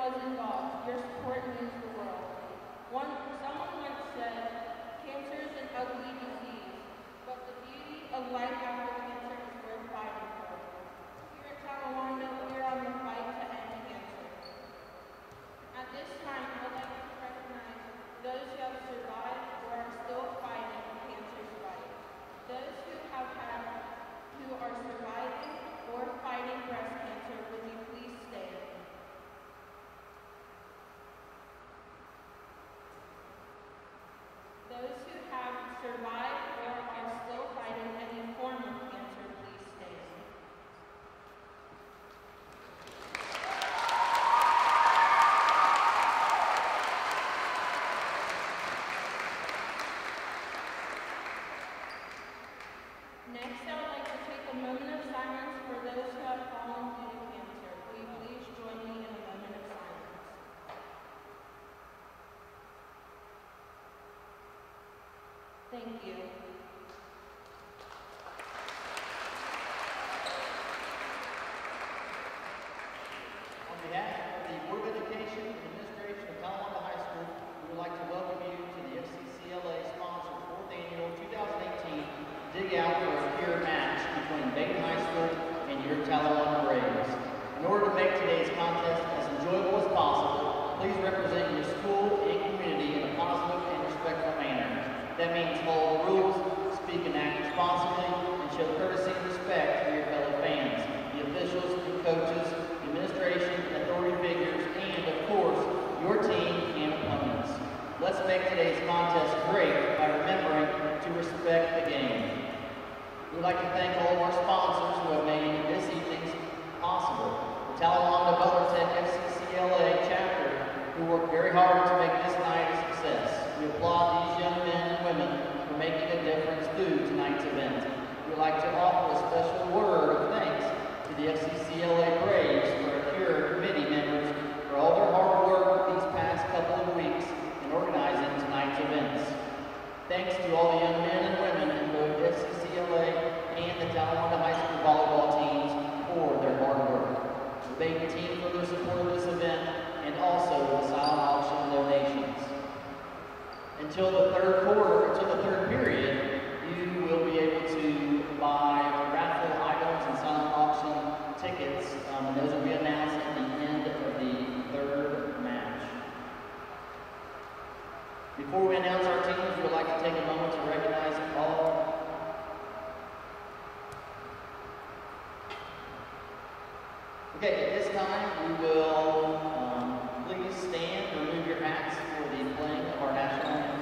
was involved. Your support means the world. Someone once said, cancer is an ugly disease, but the beauty of life after cancer is worth fighting for. Here at Talawanda, we are on the fight to end cancer. At this time, I would like to recognize those who have survived or are still fighting cancer's fight. Those who are surviving or fighting breast cancer, would you please stand? Those who have survived or are still fighting any form of cancer, please stand. Next, I would like to take a moment of silence for those who have fallen due to cancer. Will you please join me in a moment of silence? Thank you. On behalf of the Board of Education and Administration of Talawanda High School, we would like to welcome you to the FCCLA-sponsored 4th Annual 2018 Dig Out for a Cure match between Badin High School and your Talawanda Braves. In order to make today's contest as enjoyable as possible, please represent your school and community in a positive and respectful manner. That means follow the rules, speak and act responsibly, and show courtesy and respect for your fellow fans, the officials and coaches, the administration and authority figures, and, of course, your team and opponents. Let's make today's contest great by remembering to respect the game. We'd like to thank all of our sponsors who have made this evening's possible. The Talawanda Butler Tech FCCLA chapter, who worked very hard to make this night a success. We applaud these young men and women for making a difference through tonight's event. We'd like to offer a special word of thanks to the FCCLA Braves for a Cure committee members for all their hard work these past couple of weeks in organizing tonight's events. Thanks to all the young men and women in both FCCLA and the Talawanda High School volleyball teams for their hard work. The Badin team for their support of this event, and also the silent auction donations. Until the third period, you will be able to buy raffle items and silent auction tickets, and those will be announced at the end of the third match. Before we announce our teams, we would like to take a moment to recognize all. Okay, at this time, we will please stand and remove your hats for the playing of our national anthem.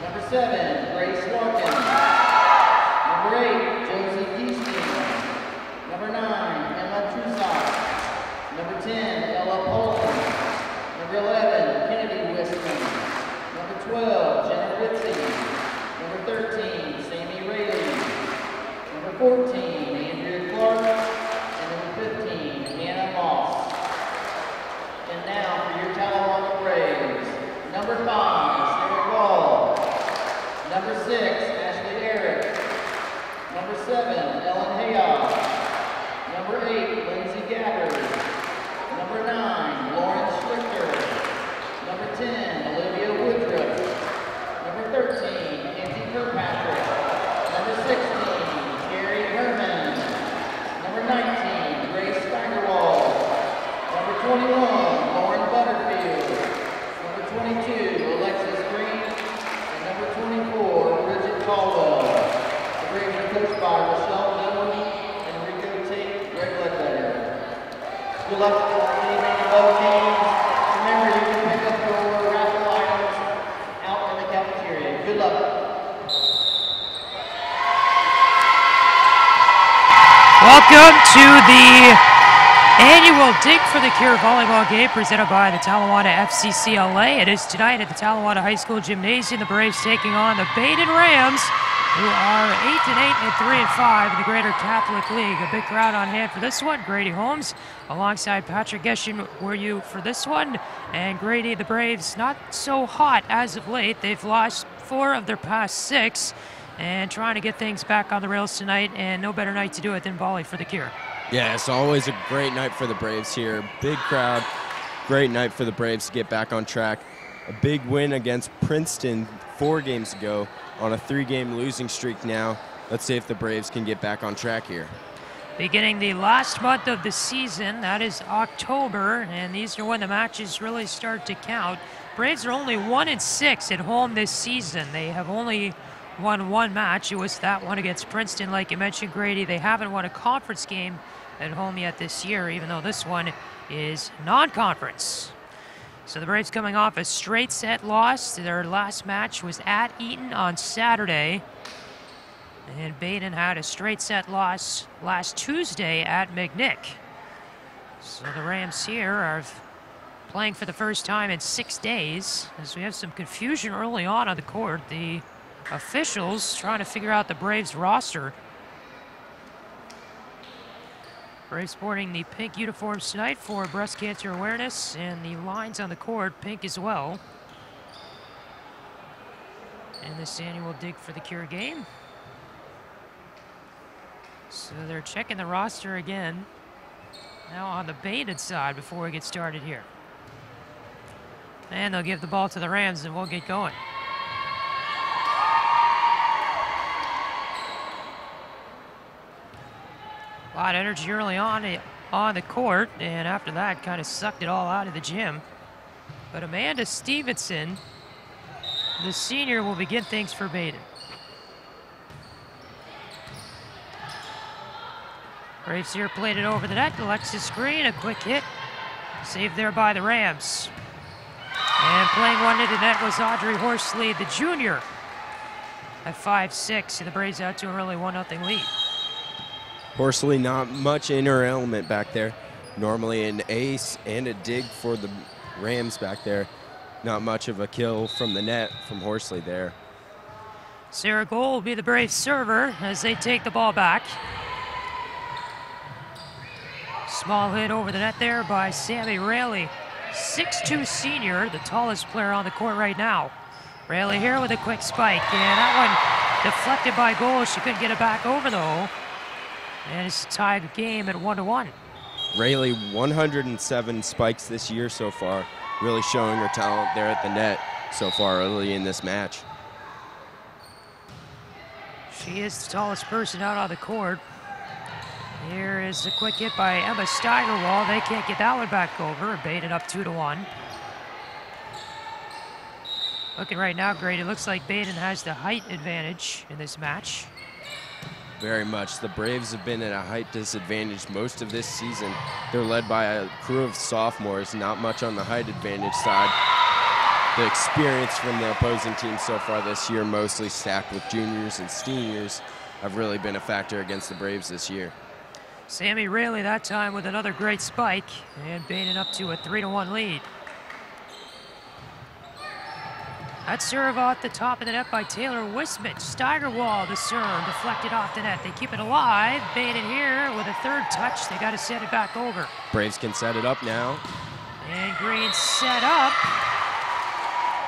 Number 7, Grace Larkin. 14, Andrea Clark, and number 15, Hannah Moss. And now for your Talawanda Braves, number 5, Sarah Gall, number 6, Ashley Eric, number 7, Ellen Hayog, number 8, Lindsay Gabbard, number 9, Lauren Schlichter, number 10, Olivia Woodruff, number 13, Nancy Kirkpatrick, number 16, Carrie Herman, number 19, Grace Steigerwald, number 21, Lauren Butterfield, number 22, Alexis Green, and number 24, Bridget Caldwell. The Braves are coached by Rochelle Dillon and Rico Tate, Greg Ledbetter. Good luck to the team and both teams. Remember, you can pick up your raffle items out in the cafeteria. Good luck. Welcome to the annual Dig for the Cure volleyball game presented by the Talawanda FCCLA. It is tonight at the Talawanda High School Gymnasium. The Braves taking on the Badin Rams, who are 8-8 and 3-5 in the Greater Catholic League. A big crowd on hand for this one. Grady Holmes alongside Patrick Geshin were you for this one. And Grady, the Braves not so hot as of late. They've lost 4 of their past 6 and trying to get things back on the rails tonight, and no better night to do it than volley for the Cure. Yeah, it's always a great night for the Braves here. Big crowd, great night for the Braves to get back on track. A big win against Princeton 4 games ago on a 3-game losing streak now. Let's see if the Braves can get back on track here. Beginning the last month of the season, that is October, and these are when the matches really start to count. Braves are only 1-6 at home this season. They have only won 1 match. It was that one against Princeton, like you mentioned, Grady. They haven't won a conference game at home yet this year, even though this one is non-conference. So the Braves coming off a straight set loss. Their last match was at Eaton on Saturday. And Badin had a straight set loss last Tuesday at McNick. So the Rams here are playing for the first time in 6 days, as we have some confusion early on the court. The officials trying to figure out the Braves roster. Braves sporting the pink uniforms tonight for breast cancer awareness, and the lines on the court pink as well. And this annual Dig for the Cure game. So they're checking the roster again. Now on the Badin side before we get started here. And they'll give the ball to the Rams and we'll get going. A lot of energy early on the court, and after that kind of sucked it all out of the gym. But Amanda Stevenson, the senior, will begin things for Badin. Braves here played it over the net. Alexis Green, a quick hit. Saved there by the Rams. And playing one into net was Audrey Horsley, the junior, at 5'6", and the Braves out to an early 1-0 lead. Horsley not much in her element back there. Normally an ace and a dig for the Rams back there. Not much of a kill from the net from Horsley there. Sarah Gold will be the Braves server as they take the ball back. Small hit over the net there by Sammy Rayleigh. 6'2" senior, the tallest player on the court right now. Rayleigh here with a quick spike, and that one deflected by Gold. She couldn't get it back over though. And it's a tied game at 1-1. Rayleigh 107 spikes this year so far, really showing her talent there at the net so far early in this match. She is the tallest person out on the court. Here is a quick hit by Emma Steigerwald. They can't get that one back over. Badin up 2-1. Looking right now, Grady, it looks like Badin has the height advantage in this match. Very much. The Braves have been at a height disadvantage most of this season. They're led by a crew of sophomores, not much on the height advantage side. The experience from the opposing team so far this year, mostly stacked with juniors and seniors, have really been a factor against the Braves this year. Sammy Rayleigh that time with another great spike, and Badin up to a 3-1 lead. That serve off the top of the net by Taylor Wismich. Steigerwald, the serve, deflected off the net. They keep it alive. Badin here with a third touch. They got to set it back over. Braves can set it up now. And Green set up.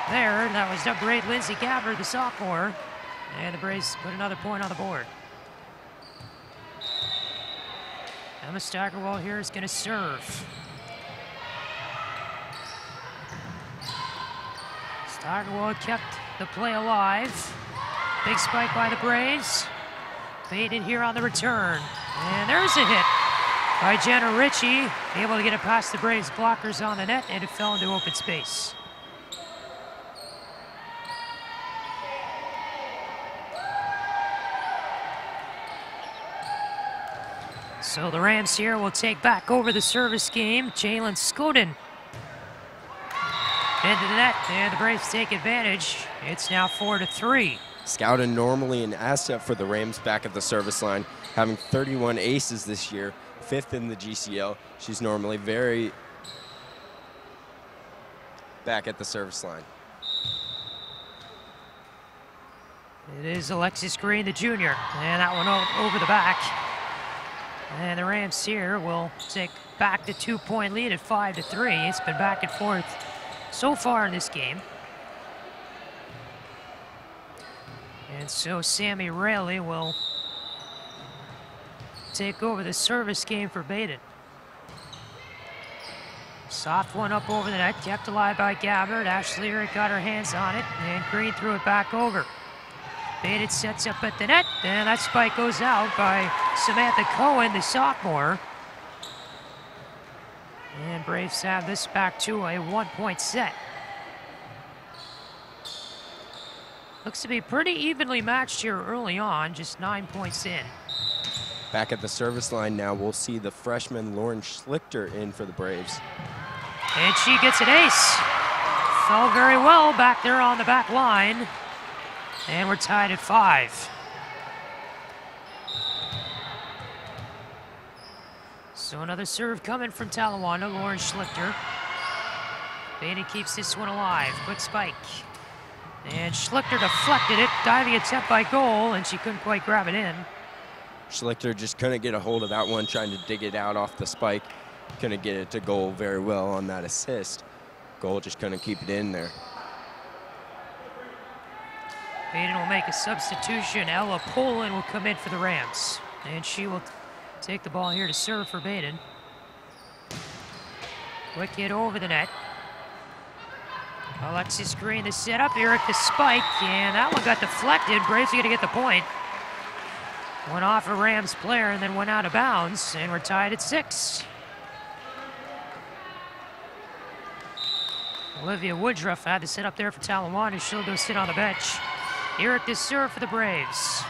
There, that was the great Lindsay Gabbard, the sophomore. And the Braves put another point on the board. Emma Steigerwald here is going to serve. Steigerwald kept the play alive. Big spike by the Braves. Badin here on the return. And there's a hit by Jenna Ritchie. Able to get it past the Braves blockers on the net, and it fell into open space. So the Rams here will take back over the service game. Jalen Skoden into the net, and the Braves take advantage. It's now 4-3. Skouden normally an asset for the Rams back at the service line, having 31 aces this year, 5th in the GCL. She's normally very back at the service line. It is Alexis Green, the junior, and that one over the back. And the Rams here will take back the 2-point lead at 5-3. It's been back and forth so far in this game. And so Sammy Rayleigh will take over the service game for Badin. Soft one up over the net, kept alive by Gabbard. Ashley Eric got her hands on it, and Green threw it back over. Badin sets up at the net, and that spike goes out by Samantha Cohen, the sophomore. And Braves have this back to a 1-point set. Looks to be pretty evenly matched here early on, just 9 points in. Back at the service line now, we'll see the freshman Lauren Schlichter in for the Braves. And she gets an ace. Fell very well back there on the back line. And we're tied at 5. So another serve coming from Talawanda, Lauren Schlichter. Badin keeps this one alive. Quick spike. And Schlichter deflected it. Diving attempt by goal, and she couldn't quite grab it in. Schlichter just couldn't get a hold of that one, trying to dig it out off the spike. Couldn't get it to goal very well on that assist. Goal just couldn't keep it in there. Badin will make a substitution. Ella Poland will come in for the Rams. And she will take the ball here to serve for Badin. Quick hit over the net. Alexis Green the setup. Eric the spike. And that one got deflected. Braves are going to get the point. Went off a Rams player and then went out of bounds. And we're tied at 6. Olivia Woodruff had to sit up there for Talawanda. She'll go sit on the bench. Eric the serve for the Braves.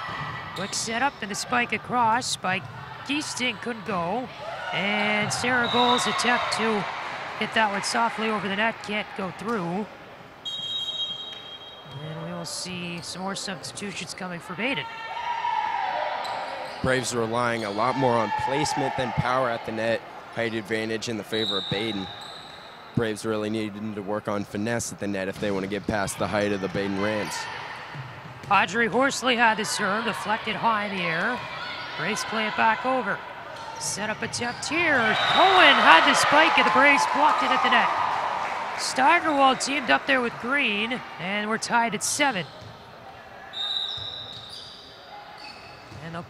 Quick setup and the spike across. Spike Geesting couldn't go. And Sarah Gold's attempt to hit that one softly over the net can't go through. And we will see some more substitutions coming for Badin. Braves are relying a lot more on placement than power at the net. Height advantage in the favor of Badin. Braves really needing to work on finesse at the net if they want to get past the height of the Badin Rams. Audrey Horsley had the serve, deflected high in the air. Braves play it back over. Set up attempt here. Cohen had the spike and the Braves blocked it at the net. Steigerwald teamed up there with Green, and we're tied at 7. And they'll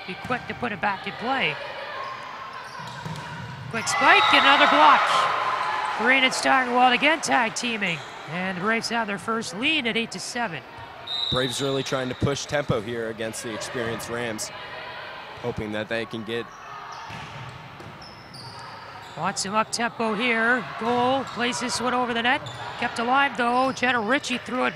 be quick to put it back in play. Quick spike and another block. Green and Steigerwald again tag teaming. And the Braves have their first lead at 8-7. Braves really trying to push tempo here against the experienced Rams, hoping that they can get. Wants him up tempo here. Goal, plays this one over the net. Kept alive though. Jenna Ritchie threw it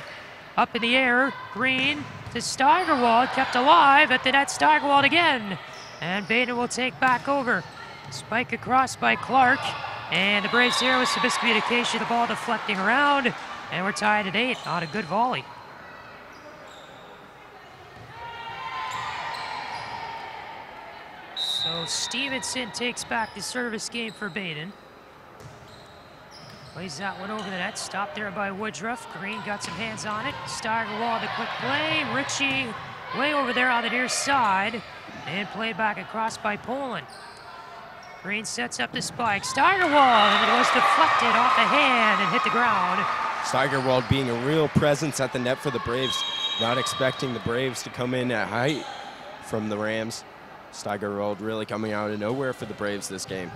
up in the air. Green to Steigerwald, kept alive at the net. Steigerwald again. And Badin will take back over. Spike across by Clark. And the Braves here with some miscommunication. The ball deflecting around. And we're tied at 8 on a good volley. So Stevenson takes back the service game for Badin. Plays that one over the net. Stopped there by Woodruff. Green got some hands on it. Steigerwald, the quick play. Ritchie way over there on the near side. And played back across by Poland. Green sets up the spike. Steigerwald, and it was deflected off the hand and hit the ground. Steigerwald being a real presence at the net for the Braves. Not expecting the Braves to come in at height from the Rams. Steigerwald really coming out of nowhere for the Braves this game.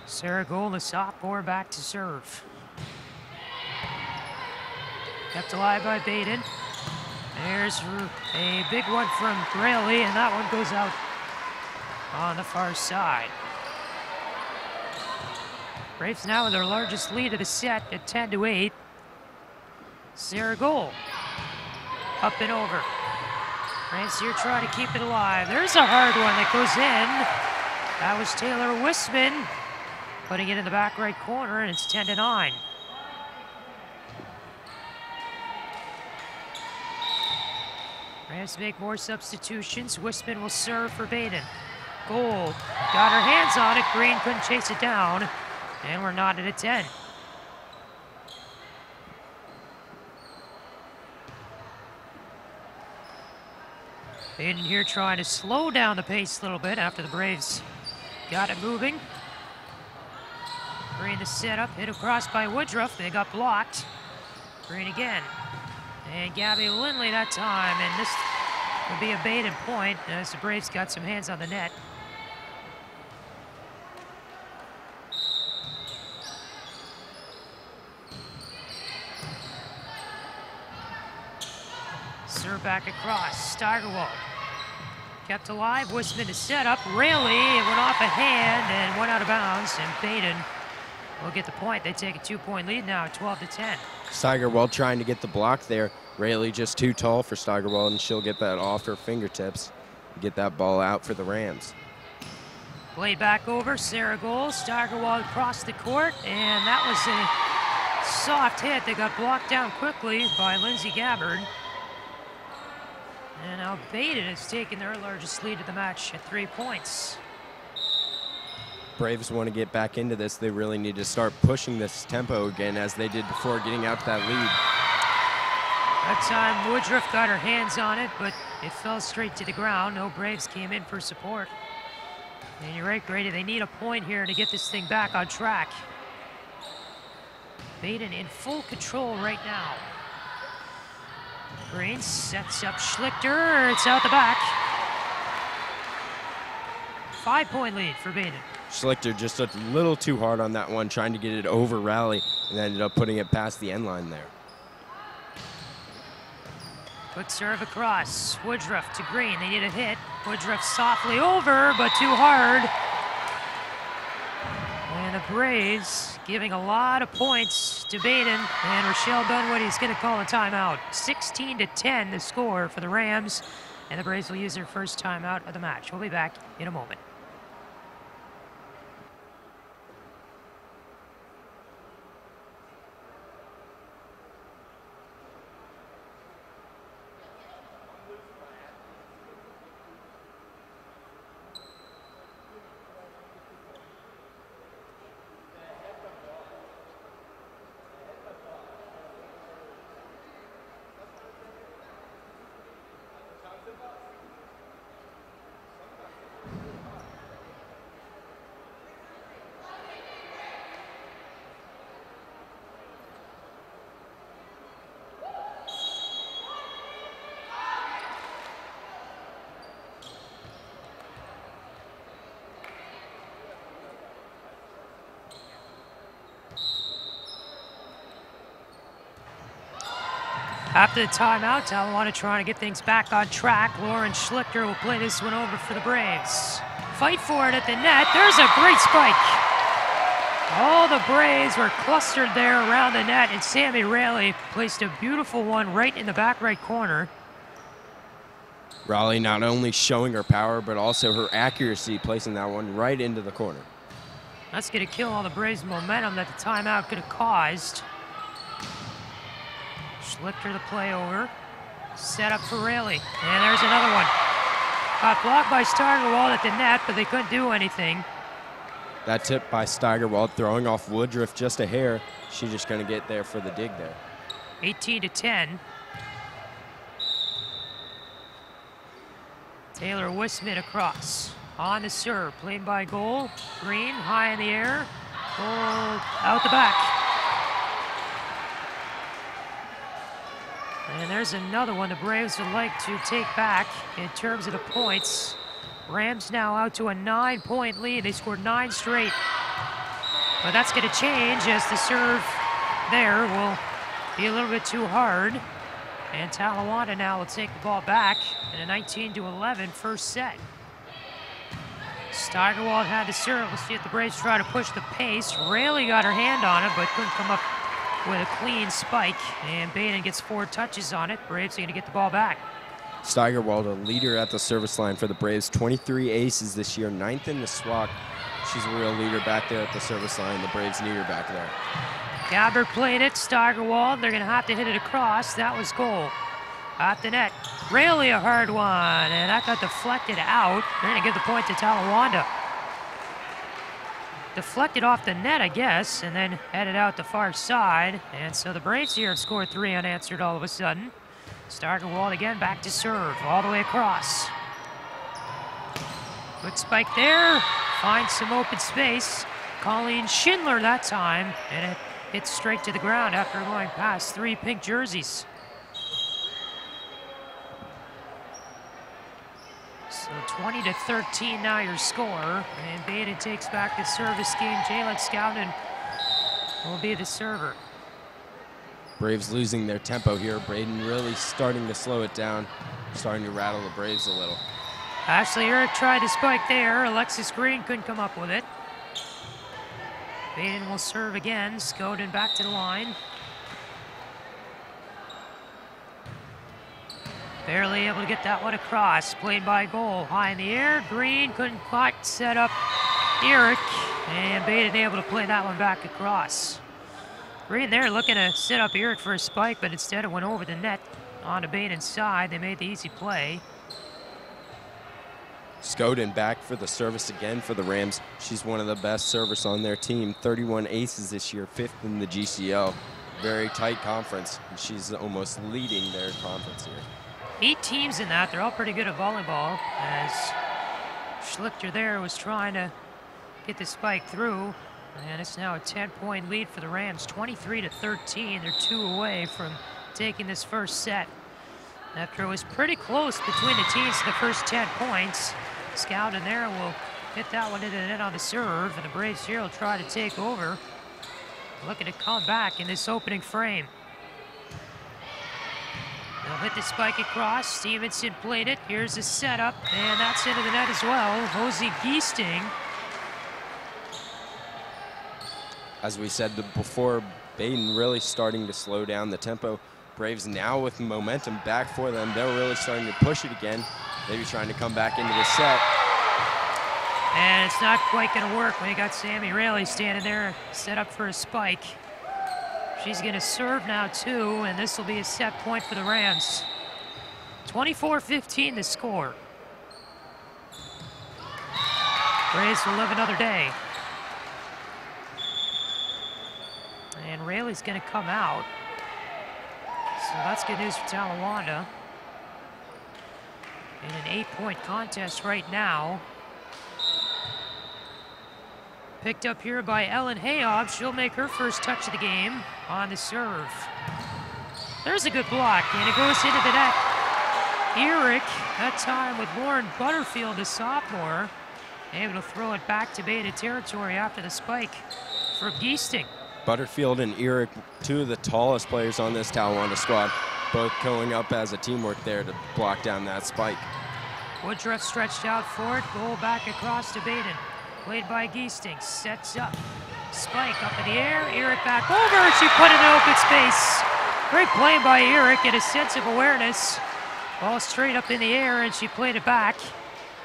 Saragol, the sophomore, back to serve. Kept alive by Badin. There's a big one from Rayleigh, and that one goes out on the far side. Braves now with their largest lead of the set at 10-8. Saragol up and over. Braves here trying to keep it alive. There's a hard one that goes in. That was Taylor Wisman putting it in the back right corner, and it's 10-9. Rams make more substitutions. Wisman will serve for Badin. Gold got her hands on it. Green couldn't chase it down, and we're knotted at 10. Badin here trying to slow down the pace a little bit after the Braves got it moving. Green the setup, hit across by Woodruff. They got blocked. Green again. And Gabby Lindley that time, and this will be a Badin point as the Braves got some hands on the net. Serve back across. Steigerwald kept alive. Wisman to set up. Rayleigh, it went off a hand and went out of bounds, and Badin will get the point. They take a 2-point lead now, 12-10. Steigerwald trying to get the block there. Rayleigh just too tall for Steigerwald, and she'll get that off her fingertips and get that ball out for the Rams. Played back over. Saragol. Steigerwald across the court, and that was a soft hit that got blocked down quickly by Lindsay Gabbard. And now Badin has taken their largest lead of the match at 3 points. Braves want to get back into this. They really need to start pushing this tempo again as they did before getting out to that lead. That time Woodruff got her hands on it, but it fell straight to the ground. No Braves came in for support. And you're right, Grady, they need a point here to get this thing back on track. Badin in full control right now. Green sets up Schlichter. It's out the back. 5-point lead for Badin. Schlichter just a little too hard on that one, trying to get it over Raleigh, and ended up putting it past the end line there. Quick serve across. Woodruff to Green. They need a hit. Woodruff softly over, but too hard. And the Braves giving a lot of points to Badin, and Rochelle Dunwoody's going to call a timeout. 16-10 the score for the Rams, and the Braves will use their first timeout of the match. We'll be back in a moment. After the timeout, I want to try to get things back on track. Lauren Schlichter will play this one over for the Braves. Fight for it at the net. There's a great spike. All the Braves were clustered there around the net, and Sammy Rayleigh placed a beautiful one right in the back right corner. Raleigh not only showing her power, but also her accuracy, placing that one right into the corner. That's going to kill all the Braves' momentum that the timeout could have caused. Schlichter the play over. Set up for Rayleigh. And there's another one. Got blocked by Steigerwald at the net, but they couldn't do anything. That tip by Steigerwald, throwing off Woodruff just a hair. She's just going to get there for the dig there. 18-10. Taylor Wisman across. On the serve, played by Goal. Green, high in the air. Goal out the back. And there's another one the Braves would like to take back in terms of the points. Rams now out to a 9-point lead. They scored 9 straight. But that's going to change as the serve there will be a little bit too hard. And Talawanda now will take the ball back in a 19-11 first set. Steigerwald had to serve. We'll see if the Braves try to push the pace. Rayleigh got her hand on it, but couldn't come up with a clean spike. And Badin gets 4 touches on it. Braves are going to get the ball back. Steigerwald, a leader at the service line for the Braves. 23 aces this year, 9th in the SWAC. She's a real leader back there at the service line. The Braves need her back there. Gabbard played it. Steigerwald, they're going to have to hit it across. That was goal. At the net. Rayleigh a hard one, and that got deflected out. They're going to give the point to Talawanda. Deflected off the net, I guess, and then headed out the far side. And so the Braves here have scored 3 unanswered all of a sudden. Steigerwald again back to serve, all the way across. Good spike there. Finds some open space. Colleen Schindler that time, and it hits straight to the ground after going past 3 pink jerseys. So 20-13 now your score, and Badin takes back the service game. Jalen Scowden will be the server. Braves losing their tempo here. Badin really starting to slow it down, starting to rattle the Braves a little. Ashley Eric tried to spike there. Alexis Green couldn't come up with it. Badin will serve again. Scowden back to the line. Barely able to get that one across. Played by Goal. High in the air. Green couldn't quite set up Eric. And Badin able to play that one back across. Green there looking to set up Eric for a spike, but instead it went over the net onto Badin's side. They made the easy play. Scowden back for the service again for the Rams. She's one of the best servers on their team. 31 aces this year, 5th in the GCL. Very tight conference. She's almost leading their conference here. 8 teams in that. They're all pretty good at volleyball, as Schlichter there was trying to get the spike through. And it's now a 10-point lead for the Rams, 23-13. They're 2 away from taking this first set. After it was pretty close between the teams in the first 10 points. Scowden there will hit that one into the net on the serve, and the Braves here will try to take over. Looking to come back in this opening frame. They'll hit the spike across. Stevenson played it. Here's the setup, and that's into the net as well. Hosey Giesting. As we said before, Badin really starting to slow down the tempo. Braves now with momentum back for them. They're really starting to push it again. Maybe trying to come back into the set. And it's not quite going to work when you got Sammy Rayleigh standing there set up for a spike. She's going to serve now too, and this will be a set point for the Rams. 24-15 the score. Braves will live another day. And Rayleigh's going to come out. So that's good news for Talawanda. In an 8-point contest right now. Picked up here by Ellen Hayhob. She'll make her first touch of the game on the serve. There's a good block, and it goes into the net. Eric, that time with Lauren Butterfield, the sophomore, able to throw it back to Badin territory after the spike for Giesting. Butterfield and Eric, 2 of the tallest players on this Talawanda squad, both going up as a teamwork there to block down that spike. Woodruff stretched out for it. Goal back across to Badin. Played by Giesting. Sets up. Spike up in the air. Eric back over. She put it in open space. Great play by Eric and a sense of awareness. Ball straight up in the air, and she played it back.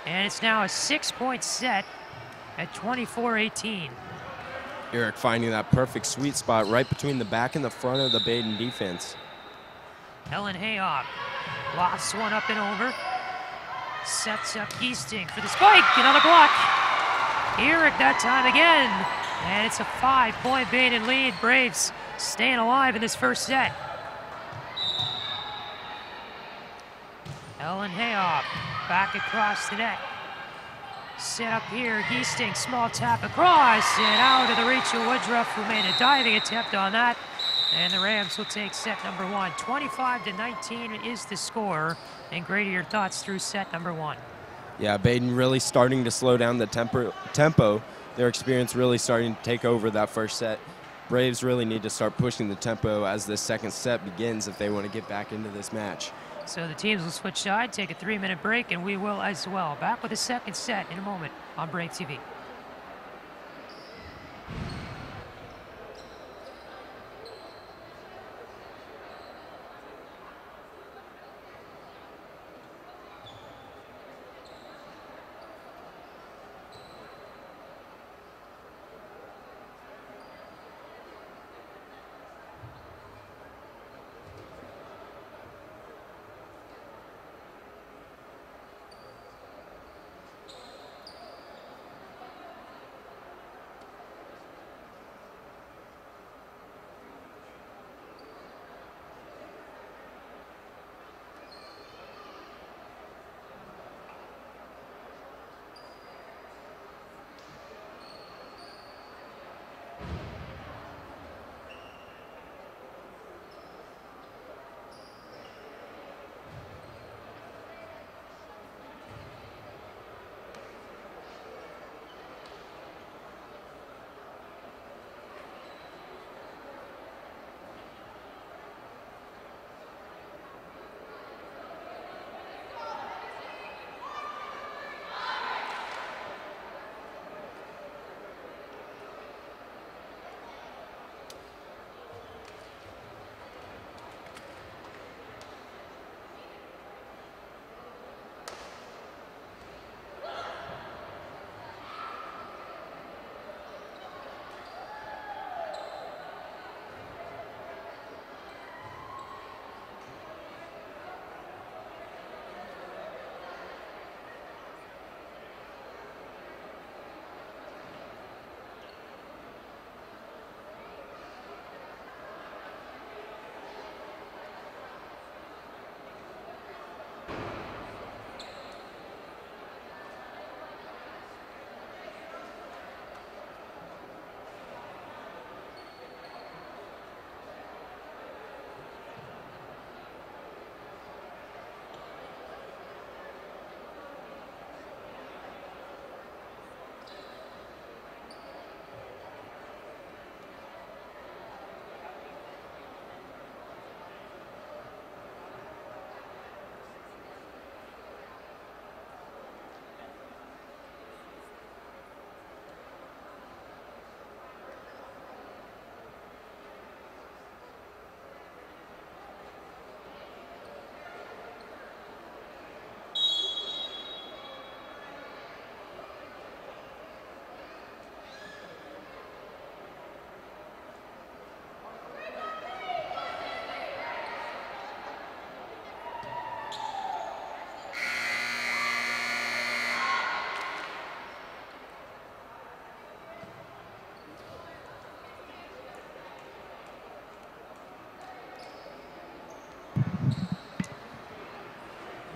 And it's now a 6-point set at 24-18. Eric finding that perfect sweet spot right between the back and the front of the Badin defense. Ellen Hayhob lofts one up and over. Sets up Giesting for the spike. Another block. Eric that time again. And it's a 5-point Badin lead. Braves staying alive in this first set. Ellen Hayop back across the net. Set up here, Geesting, small tap across and out of the reach of Woodruff, who made a diving attempt on that. And the Rams will take set number 1. 25-19 is the score. And Grady, your thoughts through set number 1? Yeah, Badin really starting to slow down the tempo. Their experience really starting to take over that first set. Braves really need to start pushing the tempo as this second set begins if they want to get back into this match. So the teams will switch sides, take a 3-minute break, and we will as well. Back with the second set in a moment on Brave TV.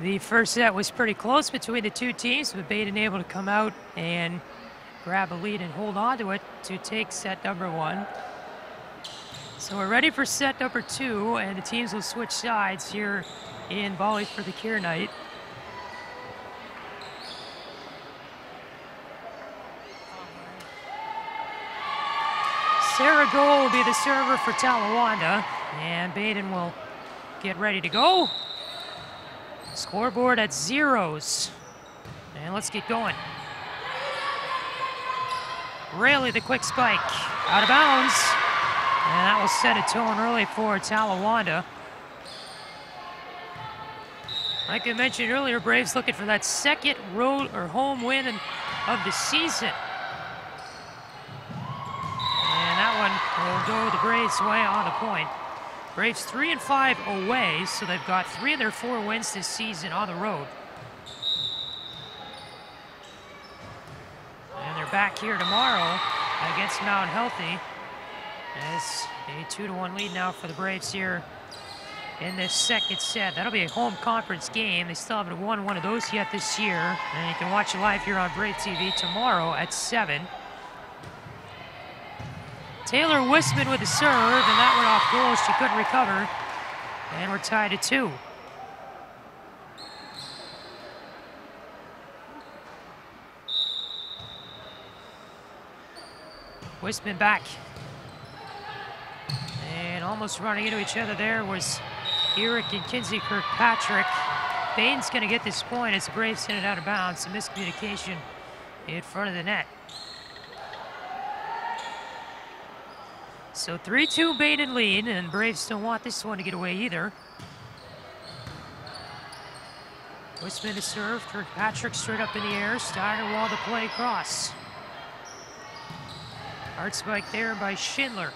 The first set was pretty close between the two teams, but Badin able to come out and grab a lead and hold on to it to take set number 1. So we're ready for set number 2, and the teams will switch sides here in volley for the Kier night. Sarah Gold will be the server for Talawanda, and Badin will get ready to go. Scoreboard at 0s. And let's get going. Rayleigh the quick spike. Out of bounds. And that will set a tone early for Talawanda. Like I mentioned earlier, Braves looking for that second road or home win of the season. And that one will go the Braves' way on the point. Braves 3-5 away, so they've got 3 of their 4 wins this season on the road. And they're back here tomorrow against Mount Healthy. It's a 2-1 lead now for the Braves here in this second set. That'll be a home conference game. They still haven't won one of those yet this year. And you can watch it live here on Brave TV tomorrow at 7. Taylor Wisman with the serve, and that went off goal. She couldn't recover. And we're tied at 2. Wisman back. And almost running into each other there was Eric and Kinsey Kirkpatrick. Badin's going to get this point as the Braves send it out of bounds. A miscommunication in front of the net. So 3-2 Badin lead, and Braves don't want this one to get away either. Wisman to serve. Kirkpatrick straight up in the air. Steigerwald to play across. Hard spike there by Schindler.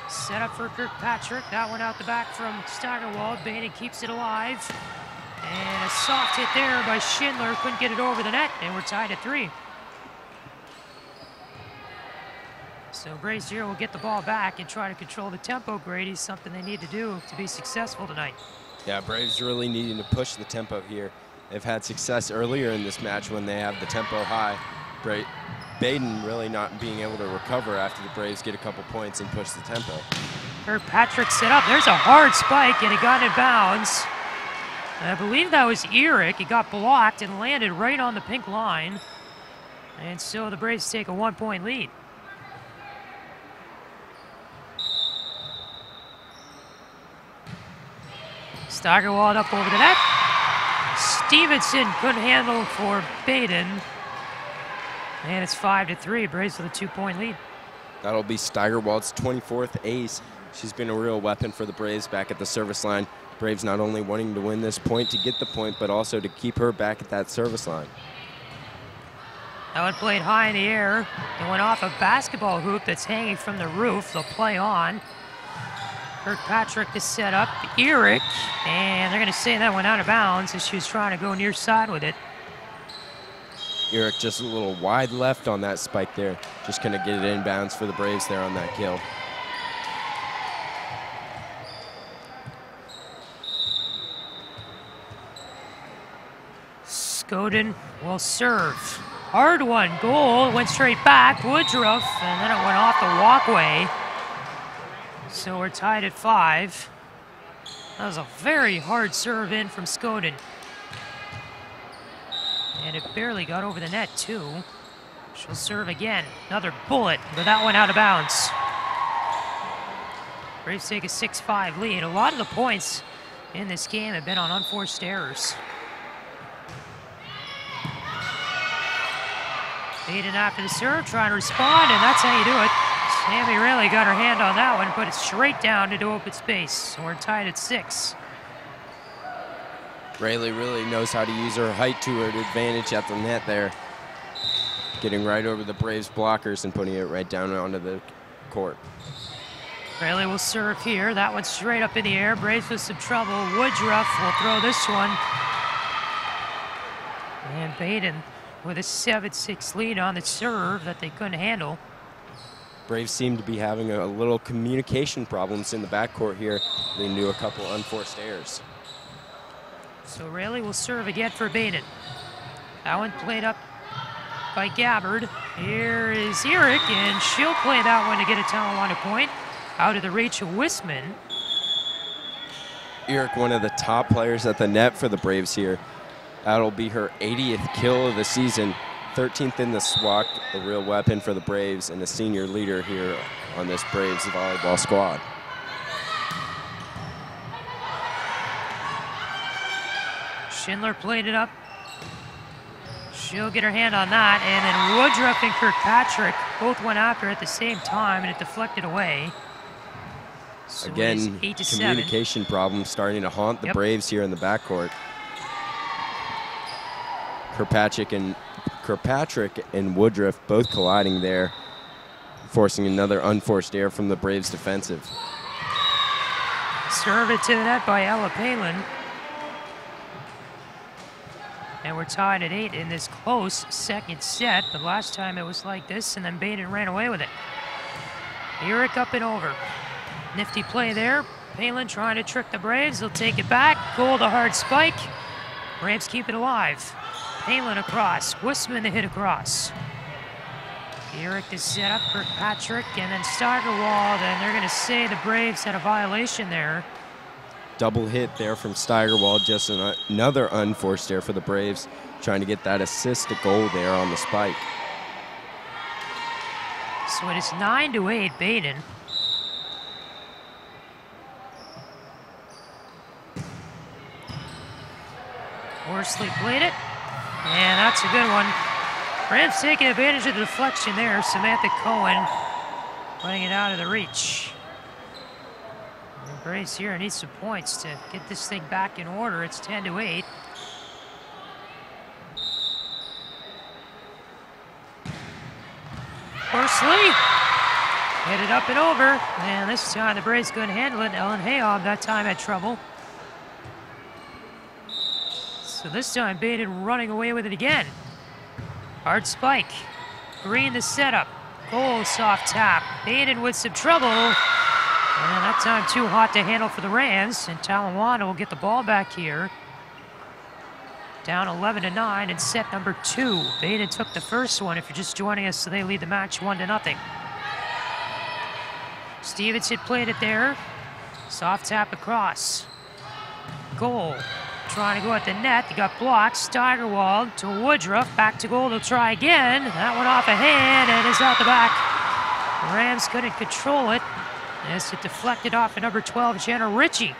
Set up for Kirkpatrick. That one out the back from Steigerwald. Badin keeps it alive. And a soft hit there by Schindler. Couldn't get it over the net, and we're tied at 3. So Braves here will get the ball back and try to control the tempo, Grady. Something they need to do to be successful tonight. Yeah, Braves really needing to push the tempo here. They've had success earlier in this match when they have the tempo high. Badin really not being able to recover after the Braves get a couple points and push the tempo. Kirkpatrick set up. There's a hard spike, and it got in bounds. I believe that was Eric. It got blocked and landed right on the pink line. And so the Braves take a 1-point lead. Steigerwald up over the net. Stevenson couldn't handle for Badin. And it's 5-3. Braves with a 2-point lead. That'll be Steigerwald's 24th ace. She's been a real weapon for the Braves back at the service line. Braves not only wanting to win this point to get the point, but also to keep her back at that service line. That one played high in the air. It went off a basketball hoop that's hanging from the roof. They'll play on. Kirkpatrick to set up Eric, and they're going to say that went out of bounds as she was trying to go near side with it. Eric just a little wide left on that spike there. Just going to get it inbounds for the Braves there on that kill. Skoden will serve. Hard one, goal, went straight back, Woodruff, and then it went off the walkway. So we're tied at 5. That was a very hard serve in from Skoden. And it barely got over the net, too. She'll serve again. Another bullet, but that one out of bounds. Braves take a 6-5 lead. A lot of the points in this game have been on unforced errors. Badin after the serve, trying to respond, and that's how you do it. Sammy really got her hand on that one, put it straight down into open space. So we're tied at 6. Rayleigh really knows how to use her height to her advantage at the net there. Getting right over the Braves blockers and putting it right down onto the court. Rayleigh will serve here. That one's straight up in the air. Braves with some trouble. Woodruff will throw this one. And Badin with a 7-6 lead on the serve that they couldn't handle. Braves seem to be having a little communication problems in the backcourt here, leading to a couple unforced errors. So Rayleigh will serve again for Badin. That one played up by Gabbard. Here is Eric, and she'll play that one to get a Talawanda point out of the reach of Wisman. Eric, one of the top players at the net for the Braves here. That'll be her 80th kill of the season. 13th in the SWAC, a real weapon for the Braves and a senior leader here on this Braves volleyball squad. Schindler played it up. She'll get her hand on that, and then Woodruff and Kirkpatrick both went after it at the same time, and it deflected away. So again, 8-7. Communication problems starting to haunt the Braves here in the backcourt. Kirkpatrick and Woodruff both colliding there, forcing another unforced error from the Braves defensive. Serve it to the net by Ella Palin. And we're tied at 8 in this close second set. The last time it was like this, and then Badin ran away with it. Eric up and over. Nifty play there. Palin trying to trick the Braves. They'll take it back. Goal to hard spike. Braves keep it alive. Palin across. Wisman to hit across. Eric to set up for Patrick, and then Steigerwald, and they're going to say the Braves had a violation there. Double hit there from Steigerwald, just another unforced error for the Braves, trying to get that assist to goal there on the spike. So it is 9-8, Badin. Worsley played it, and that's a good one. Braves taking advantage of the deflection there. Samantha Cohen putting it out of the reach. And Braves here need some points to get this thing back in order. It's 10-8. Worsley hit it up and over, and this time the Braves couldn't handle it. Ellen Hayob that time had trouble. So this time Badin running away with it again. Hard spike. Green the setup. Goal, soft tap. Badin with some trouble. And that time too hot to handle for the Rams. And Talawanda will get the ball back here. Down 11-9 in set number 2. Badin took the first one. If you're just joining us, so they lead the match 1-0. Stevenson played it there. Soft tap across. Goal. Trying to go at the net. They got blocked. Steigerwald to Woodruff. Back to goal. They'll try again. That one off a hand and is out the back. The Rams couldn't control it as it deflected off of number 12, Jenna Ritchie.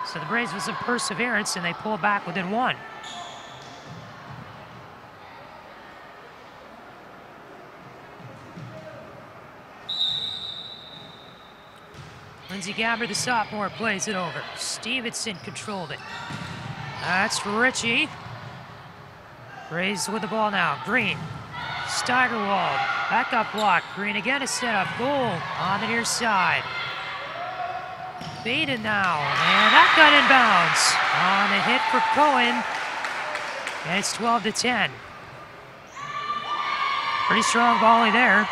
So the Braves with some perseverance, and they pull back within 1. Lindsey Gabbard, the sophomore, plays it over. Stevenson controlled it. That's Ritchie. Braves with the ball now. Green. Steigerwald. Back up block. Green again, a setup. Goal on the near side. Badin now. And that got inbounds. On the hit for Cohen. And it's 12-10. Pretty strong volley there.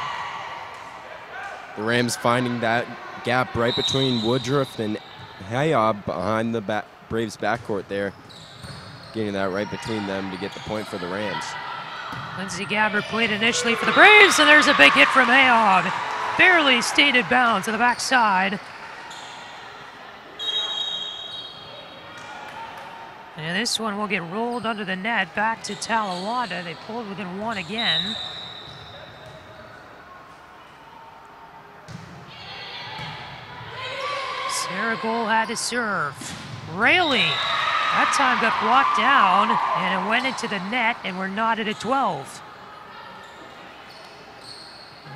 The Rams finding that gap right between Woodruff and Hayob behind the Braves backcourt there. Getting that right between them to get the point for the Rams. Lindsey Gabbard played initially for the Braves, and there's a big hit from Hayob. Barely stayed in bounds to the backside. And this one will get rolled under the net back to Talawanda. They pulled within 1 again. Sarah Goal had to serve. Rayleigh, that time got blocked down, and it went into the net, and we're knotted at 12.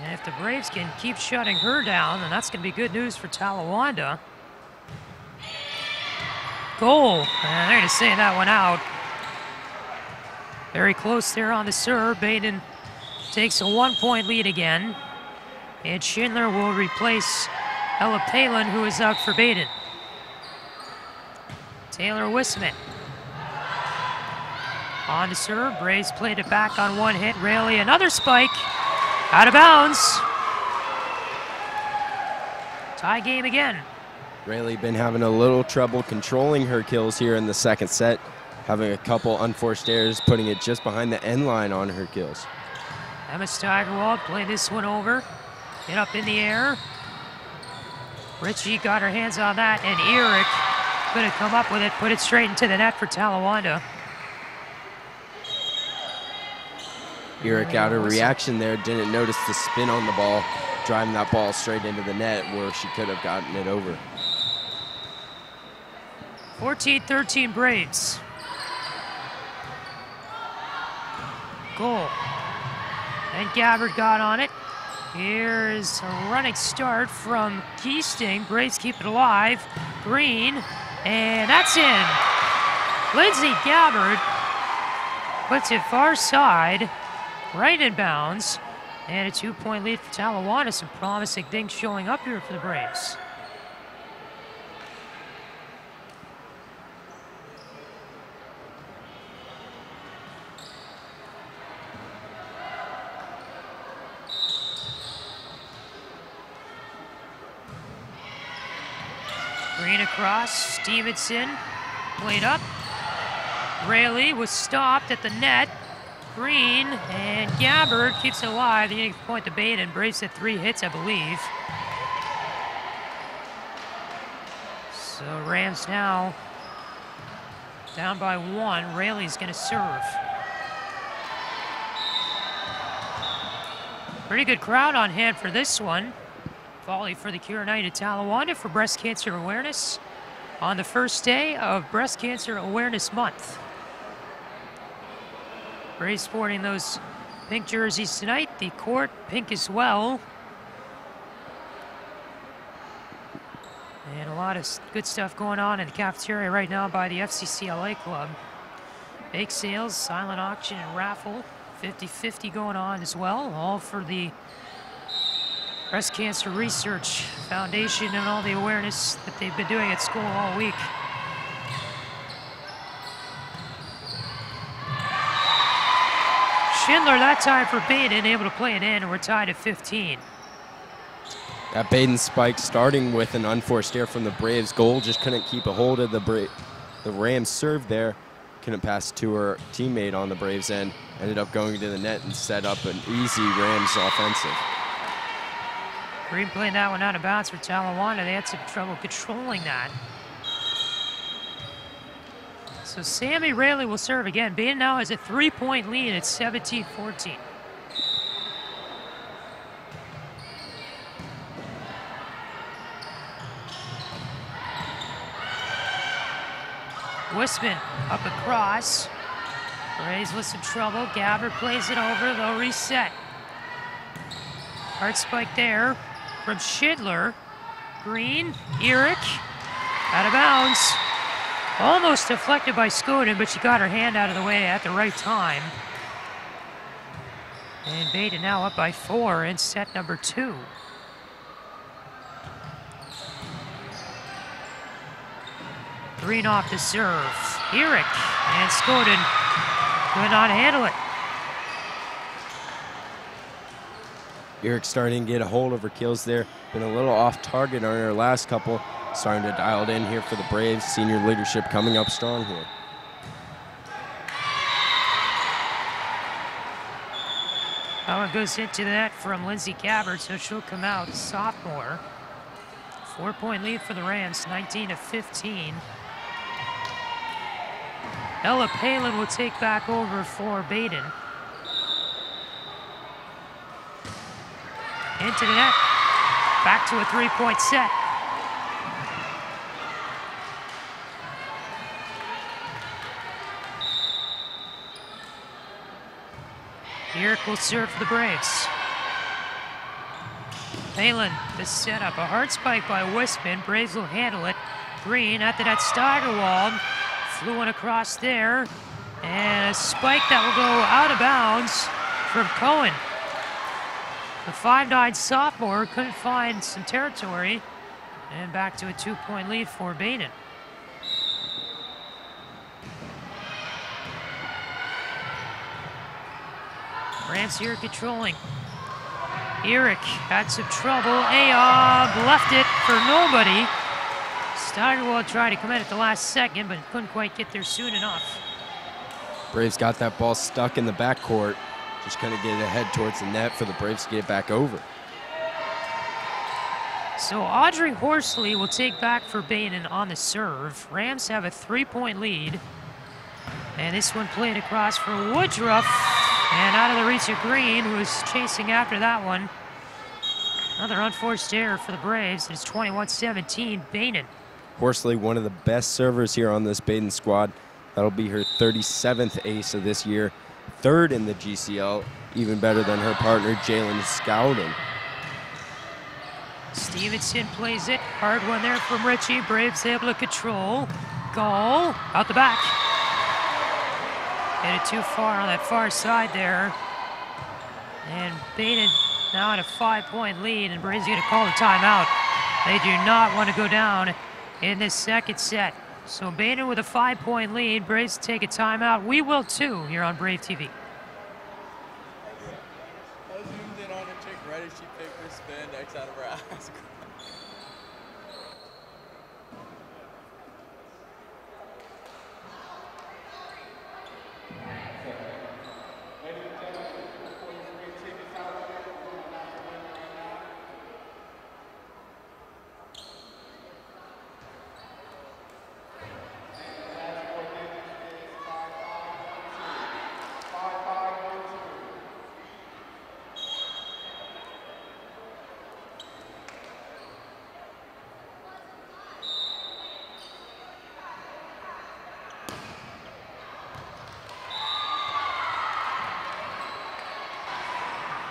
And if the Braves can keep shutting her down, then that's going to be good news for Talawanda. Goal, and they're going to say that one out. Very close there on the serve. Badin takes a 1-point lead again, and Schindler will replace Ella Palin, who is out for Badin. Taylor Wisman. On to serve. Braves played it back on 1 hit. Rayleigh, another spike. Out of bounds. Tie game again. Rayleigh been having a little trouble controlling her kills here in the second set. Having a couple unforced errors, putting it just behind the end line on her kills. Emma Steigerwald played this one over. Hit up in the air. Ritchie got her hands on that, and Eric couldn't come up with it, put it straight into the net for Talawanda. Eric out of reaction there, didn't notice the spin on the ball, driving that ball straight into the net where she could have gotten it over. 14-13 Braves. Goal. And Gabbard got on it. Here's a running start from Keesting. Braves keep it alive. Green, and that's in. Lindsey Gabbard puts it far side, right in bounds, and a 2-point lead for Talawanda. Some promising things showing up here for the Braves. Green across, Stevenson played up. Rayleigh was stopped at the net. Green and Gabbard keeps it alive. The unique point to Badin. Braves had 3 hits, I believe. So Rams now down by 1. Rayleigh's going to serve. Pretty good crowd on hand for this one. Volley for the Cure United Talawanda for Breast Cancer Awareness on the first day of Breast Cancer Awareness Month. Braves sporting those pink jerseys tonight. The court pink as well. And a lot of good stuff going on in the cafeteria right now by the FCCLA club. Bake sales, silent auction, and raffle. 50-50 going on as well, all for the Breast Cancer Research Foundation and all the awareness that they've been doing at school all week. Schindler that time for Badin, able to play it in, and we're tied at 15. That Badin spike starting with an unforced error from the Braves. Goal just couldn't keep a hold of the Rams serve there. Couldn't pass to her teammate on the Braves end. Ended up going to the net and set up an easy Rams offensive. Green playing that one out of bounds for Talawanda. They had some trouble controlling that. So Sammy Rayleigh will serve again. Badin now has a 3-point lead at 17-14. Wisman up across. Braves with some trouble. Gabbard plays it over. They'll reset. Hard spike there from Schindler. Green, Eric, out of bounds. Almost deflected by Skoden, but she got her hand out of the way at the right time. And Badin now up by 4 in set number 2. Green off the serve. Eric and Skoden could not handle it. Eric starting to get a hold of her kills there. Been a little off target on her last couple. Starting to dial it in here for the Braves. Senior leadership coming up strong here. That one goes into the net from Lindsay Gabbard, so she'll come out sophomore. 4-point lead for the Rams, 19-15. Ella Palin will take back over for Badin. Into the net. Back to a 3-point set. Eric will serve for the Braves. Palin, the setup. A hard spike by Wisman. Braves will handle it. Green at the net. Steigerwald flew one across there. And a spike that will go out of bounds from Cohen. The 5'9" sophomore couldn't find some territory. And back to a 2-point lead for Badin. Rams here controlling. Eric had some trouble. Ayob left it for nobody. Steigerwald tried to come in at the last second, but couldn't quite get there soon enough. Braves got that ball stuck in the backcourt. Just couldn't get it ahead towards the net for the Braves to get it back over. So Audrey Horsley will take back for Badin on the serve. Rams have a 3-point lead. And this one played across for Woodruff. And out of the reach of Green, who was chasing after that one. Another unforced error for the Braves. It's 21-17, Badin. Horsley, one of the best servers here on this Badin squad. That'll be her 37th ace of this year. 3rd in the GCL, even better than her partner, Jalen Scowden. Stevenson plays it. Hard one there from Richie. Braves able to control. Goal out the back. Hit it too far on that far side there. And Badin now at a 5-point lead, and Braves going to call the timeout. They do not want to go down in this second set. So Badin with a 5-point lead. Braves take a timeout. We will too here on Brave TV. I zoomed in on her chick right as she picked her spin X out of her ass.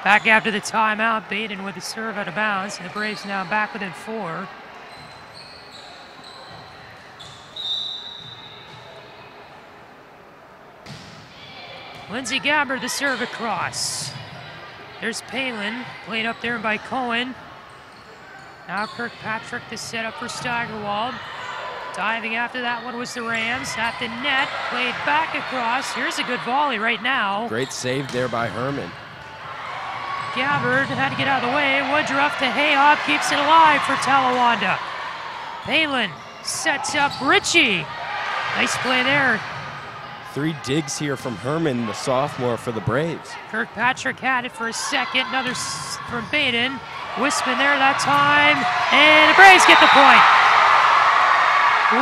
Back after the timeout, Badin with the serve out of bounds, and the Braves now back within 4. Lindsey Gabbard, the serve across. There's Palin, played up there by Cohen. Now Kirkpatrick, the setup for Steigerwald. Diving after that one was the Rams. At the net, played back across. Here's a good volley right now. Great save there by Herman. Gabbard had to get out of the way. Woodruff to Hayhoff, keeps it alive for Talawanda. Palin sets up Ritchie. Nice play there. 3 digs here from Herman, the sophomore for the Braves. Kirkpatrick had it for a second. Another from Badin. Wispin there that time. And the Braves get the point.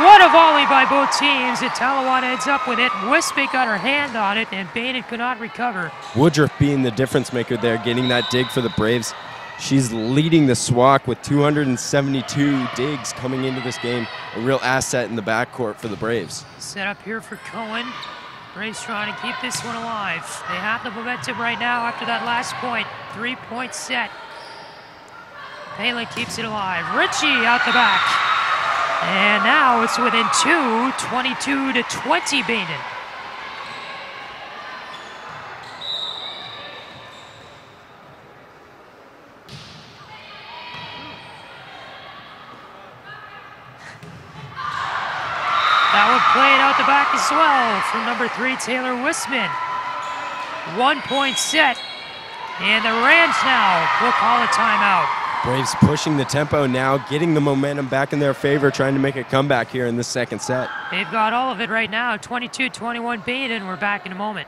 What a volley by both teams. And Talawanda ends up with it. Wispin got her hand on it, and Badin could not recover. Woodruff being the difference maker there, getting that dig for the Braves. She's leading the SWAC with 272 digs coming into this game. A real asset in the backcourt for the Braves. Set up here for Cohen. Braves trying to keep this one alive. They have the momentum right now after that last point. 3-point set. Palin keeps it alive. Ritchie out the back. And now it's within 2, 22-20 Badin. That one played out the back as well from number 3, Taylor Wisman. 1-point set. And the Rams now will call a timeout. Braves pushing the tempo now, getting the momentum back in their favor, trying to make a comeback here in the second set. They've got all of it right now. 22-21 Badin. We're back in a moment.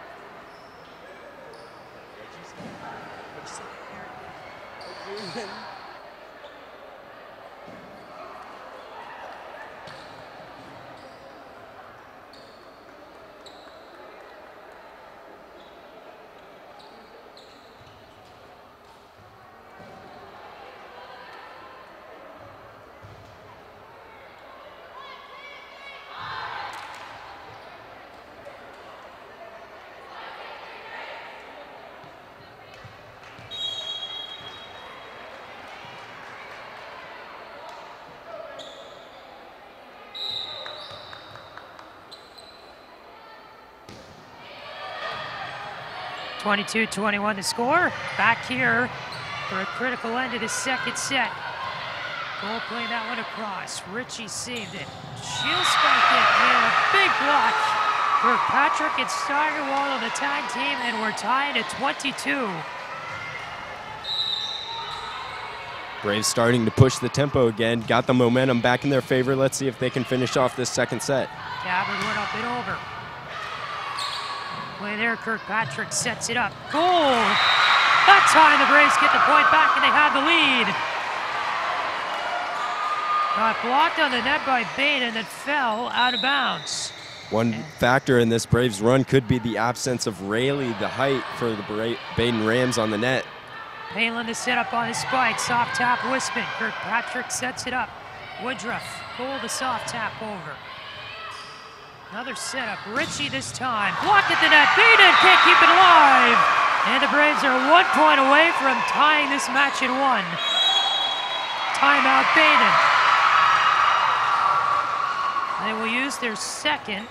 (22-21) to score. Back here for a critical end of the second set. Goal playing that one across. Ritchie saved it. She'll spike it. And a big block for Patrick and Steigerwald on the tag team, and we're tied at 22. Braves starting to push the tempo again. Got the momentum back in their favor. Let's see if they can finish off this second set. Gabbard went up and over. Play there, Kirkpatrick sets it up. Goal! That time the Braves get the point back and they have the lead. Got blocked on the net by Badin that fell out of bounds. One factor in this Braves run could be the absence of Rayleigh, the height for the Badin Rams on the net. Palin to set up on his spike. Soft tap Wispin. Kirkpatrick sets it up. Woodruff, goal the soft tap over. Another setup. Ritchie this time. Blocked at the net. Badin can't keep it alive. And the Braves are 1 point away from tying this match at 1. Timeout Badin. They will use their second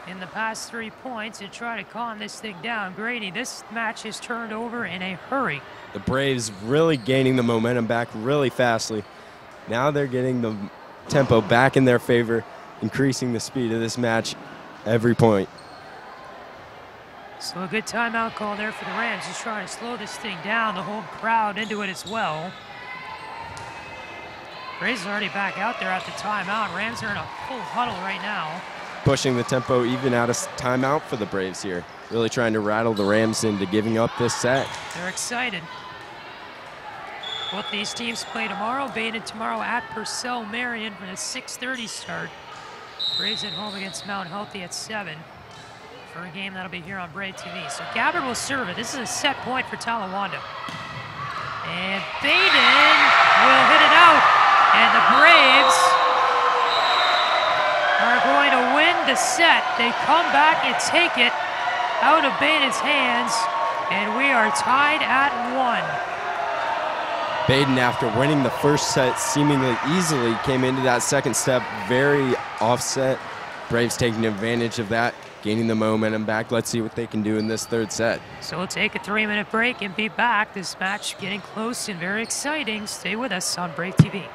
in the past 3 points to try to calm this thing down. Grady, this match is turned over in a hurry. The Braves really gaining the momentum back really fastly. Now they're getting the tempo back in their favor, increasing the speed of this match every point. So a good timeout call there for the Rams. Just trying to slow this thing down, the whole crowd into it as well. Braves are already back out there at the timeout. Rams are in a full huddle right now. Pushing the tempo even out of timeout for the Braves here. Really trying to rattle the Rams into giving up this set. They're excited. Both these teams play tomorrow. Badin tomorrow at Purcell Marion for the 6:30 start. Braves at home against Mount Healthy at 7 for a game that'll be here on Brave TV. So Gabbard will serve it. This is a set point for Talawanda. And Badin will hit it out. And the Braves are going to win the set. They come back and take it out of Badin's hands. And we are tied at 1. Badin, after winning the first set seemingly easily, came into that second step very offset. Braves taking advantage of that, gaining the momentum back. Let's see what they can do in this third set. So we'll take a 3-minute break and be back. This match getting close and very exciting. Stay with us on Brave TV.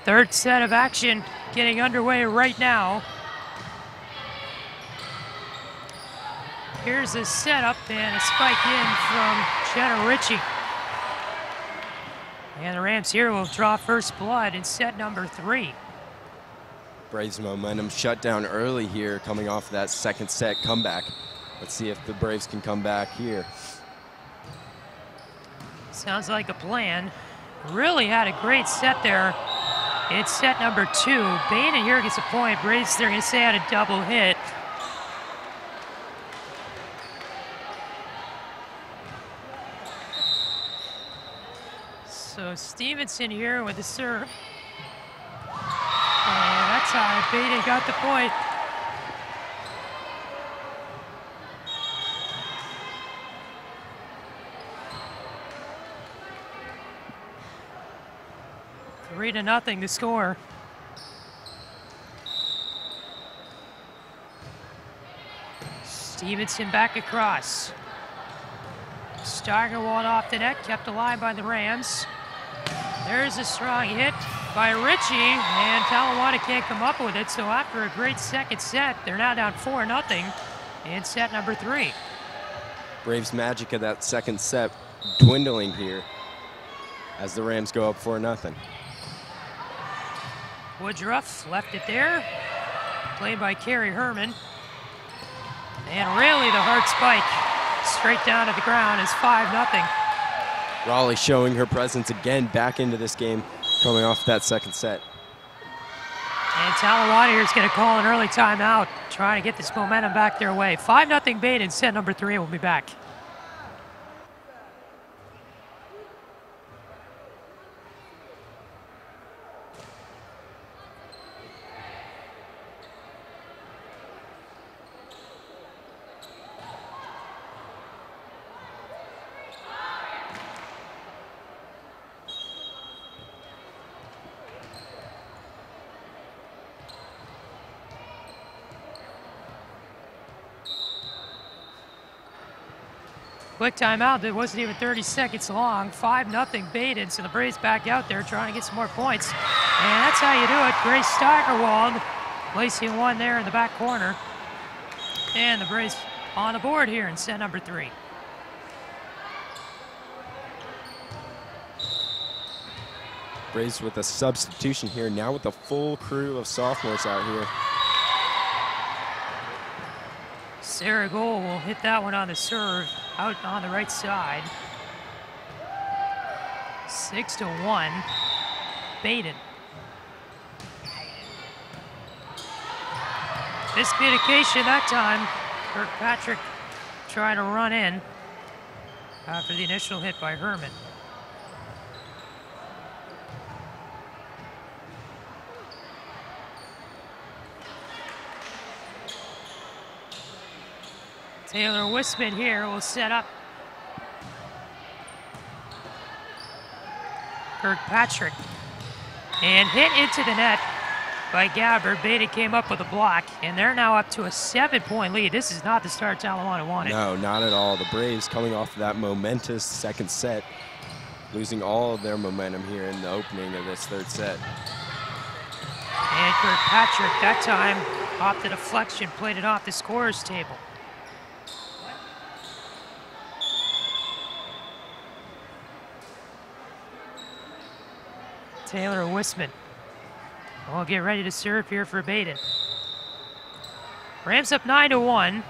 Third set of action getting underway right now. Here's a setup and a spike in from Jenna Ritchie. And the Rams here will draw first blood in set number 3. Braves momentum shut down early here, coming off that second set comeback. Let's see if the Braves can come back here. Sounds like a plan. Really had a great set there. It's set number 2. Badin here gets a point. Braves, they're going to say, had a double hit. So Stevenson here with the serve. And that's how Badin got the point. Three to nothing to score. Stevenson back across. Steigerwald off the net, kept alive by the Rams. There's a strong hit by Ritchie, and Talawanda can't come up with it, so after a great second set, they're now down 4-0 in set number 3. Braves' magic of that second set dwindling here as the Rams go up 4-0. Woodruff left it there, played by Kerry Herman. And really the hard spike straight down to the ground is 5-0. Raleigh showing her presence again back into this game, coming off that second set. And Talawanda here is going to call an early timeout, trying to get this momentum back their way. 5-0 Badin, set number 3. We'll be back. Quick timeout that wasn't even 30 seconds long. 5-0 Badin, so the Braves back out there trying to get some more points. And that's how you do it. Grace Steigerwald placing one there in the back corner. And the Braves on the board here in set number 3. Braves with a substitution here, now with a full crew of sophomores out here. Sarah Gold will hit that one on the serve, out on the right side. 6-1, Badin. Miscommunication that time. Kirkpatrick trying to run in after the initial hit by Herman. Taylor Wisman here will set up. Kirkpatrick. And hit into the net by Gabbard. Badin came up with a block, and they're now up to a 7-point lead. This is not the start Talawanda wanted. No, not at all. The Braves coming off of that momentous second set, losing all of their momentum here in the opening of this third set. And Kirkpatrick, that time, off the deflection, played it off the scorer's table. Taylor Wisman will get ready to serve here for Badin. Rams up 9-1.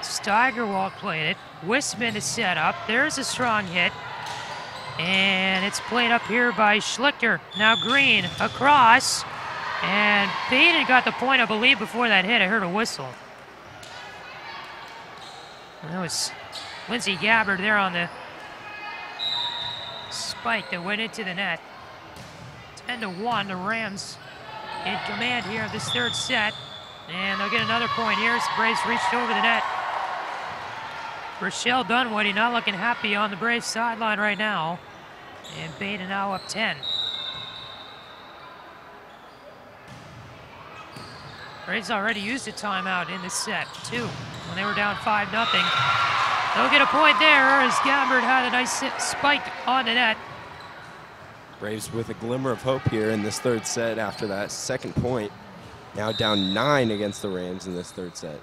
Steigerwald played it. Wisman is set up. There's a strong hit. And it's played up here by Schlichter. Now Green across. And Badin got the point, I believe, before that hit. I heard a whistle. And that was Lindsey Gabbard there on the spike that went into the net. 10-1, the Rams in command here of this third set. And they'll get another point here as the Braves reached over the net. Rochelle Dunwoody not looking happy on the Braves sideline right now. And Badin now up 10. Braves already used a timeout in this set, too, when they were down 5-0. They'll get a point there as Gabbard had a nice spike on the net. Braves with a glimmer of hope here in this third set after that second point. Now down 9 against the Rams in this third set.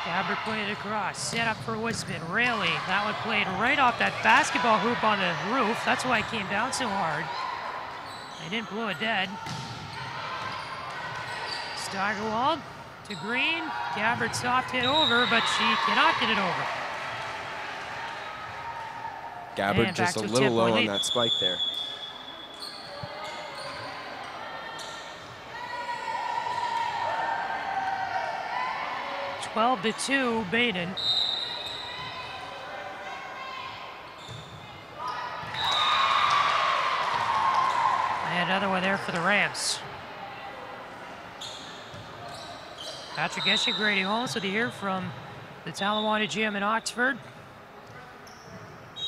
Gabbard played it across, set up for Wisman. Raley, that one played right off that basketball hoop on the roof. That's why it came down so hard. They didn't blow it dead. Steigerwald to Green. Gabbard soft hit over, but she cannot get it over. Gabbard just a little low on that spike there. (12-2) Badin. And another one there for the Rams. Patrick Esche, Grady Holmes with you here from the Talawanda Gym in Oxford.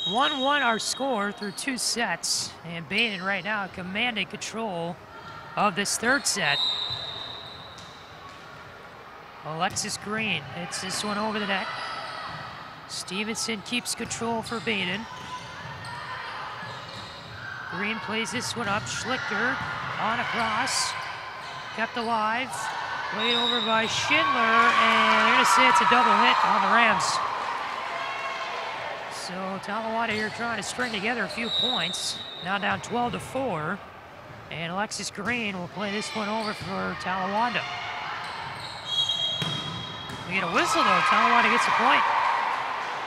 1-1 our score through 2 sets. And Badin right now commanding control of this third set. Alexis Green hits this one over the net. Stevenson keeps control for Badin. Green plays this one up. Schlichter on a cross. Kept alive. Played over by Schindler, and they're going to say it's a double hit on the Rams. So Talawanda here trying to string together a few points. Now down 12-4. And Alexis Green will play this one over for Talawanda. We get a whistle though. Talawanda gets a point.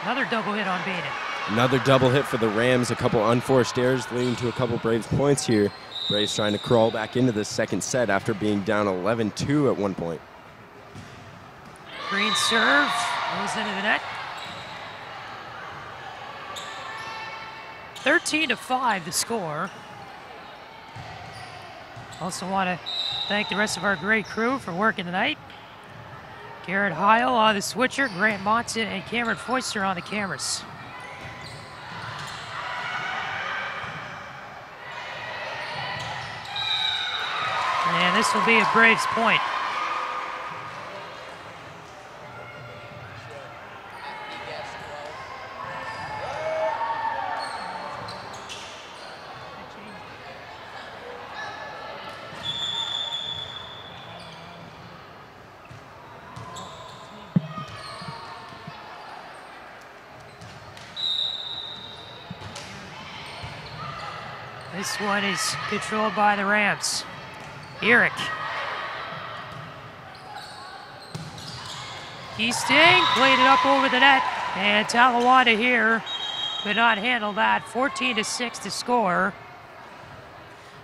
Another double hit on Badin. Another double hit for the Rams. A couple unforced errors leading to a couple Braves points here. Braves trying to crawl back into the second set after being down 11-2 at one point. Green serve goes into the net. 13-5 the score. Also want to thank the rest of our great crew for working tonight. Garrett Heil on the switcher, Grant Monson and Cameron Foister on the cameras. And this will be a Braves point. This one is controlled by the Rams. Eric. Keesting played it up over the net, and Talawanda here could not handle that. 14-6 to score.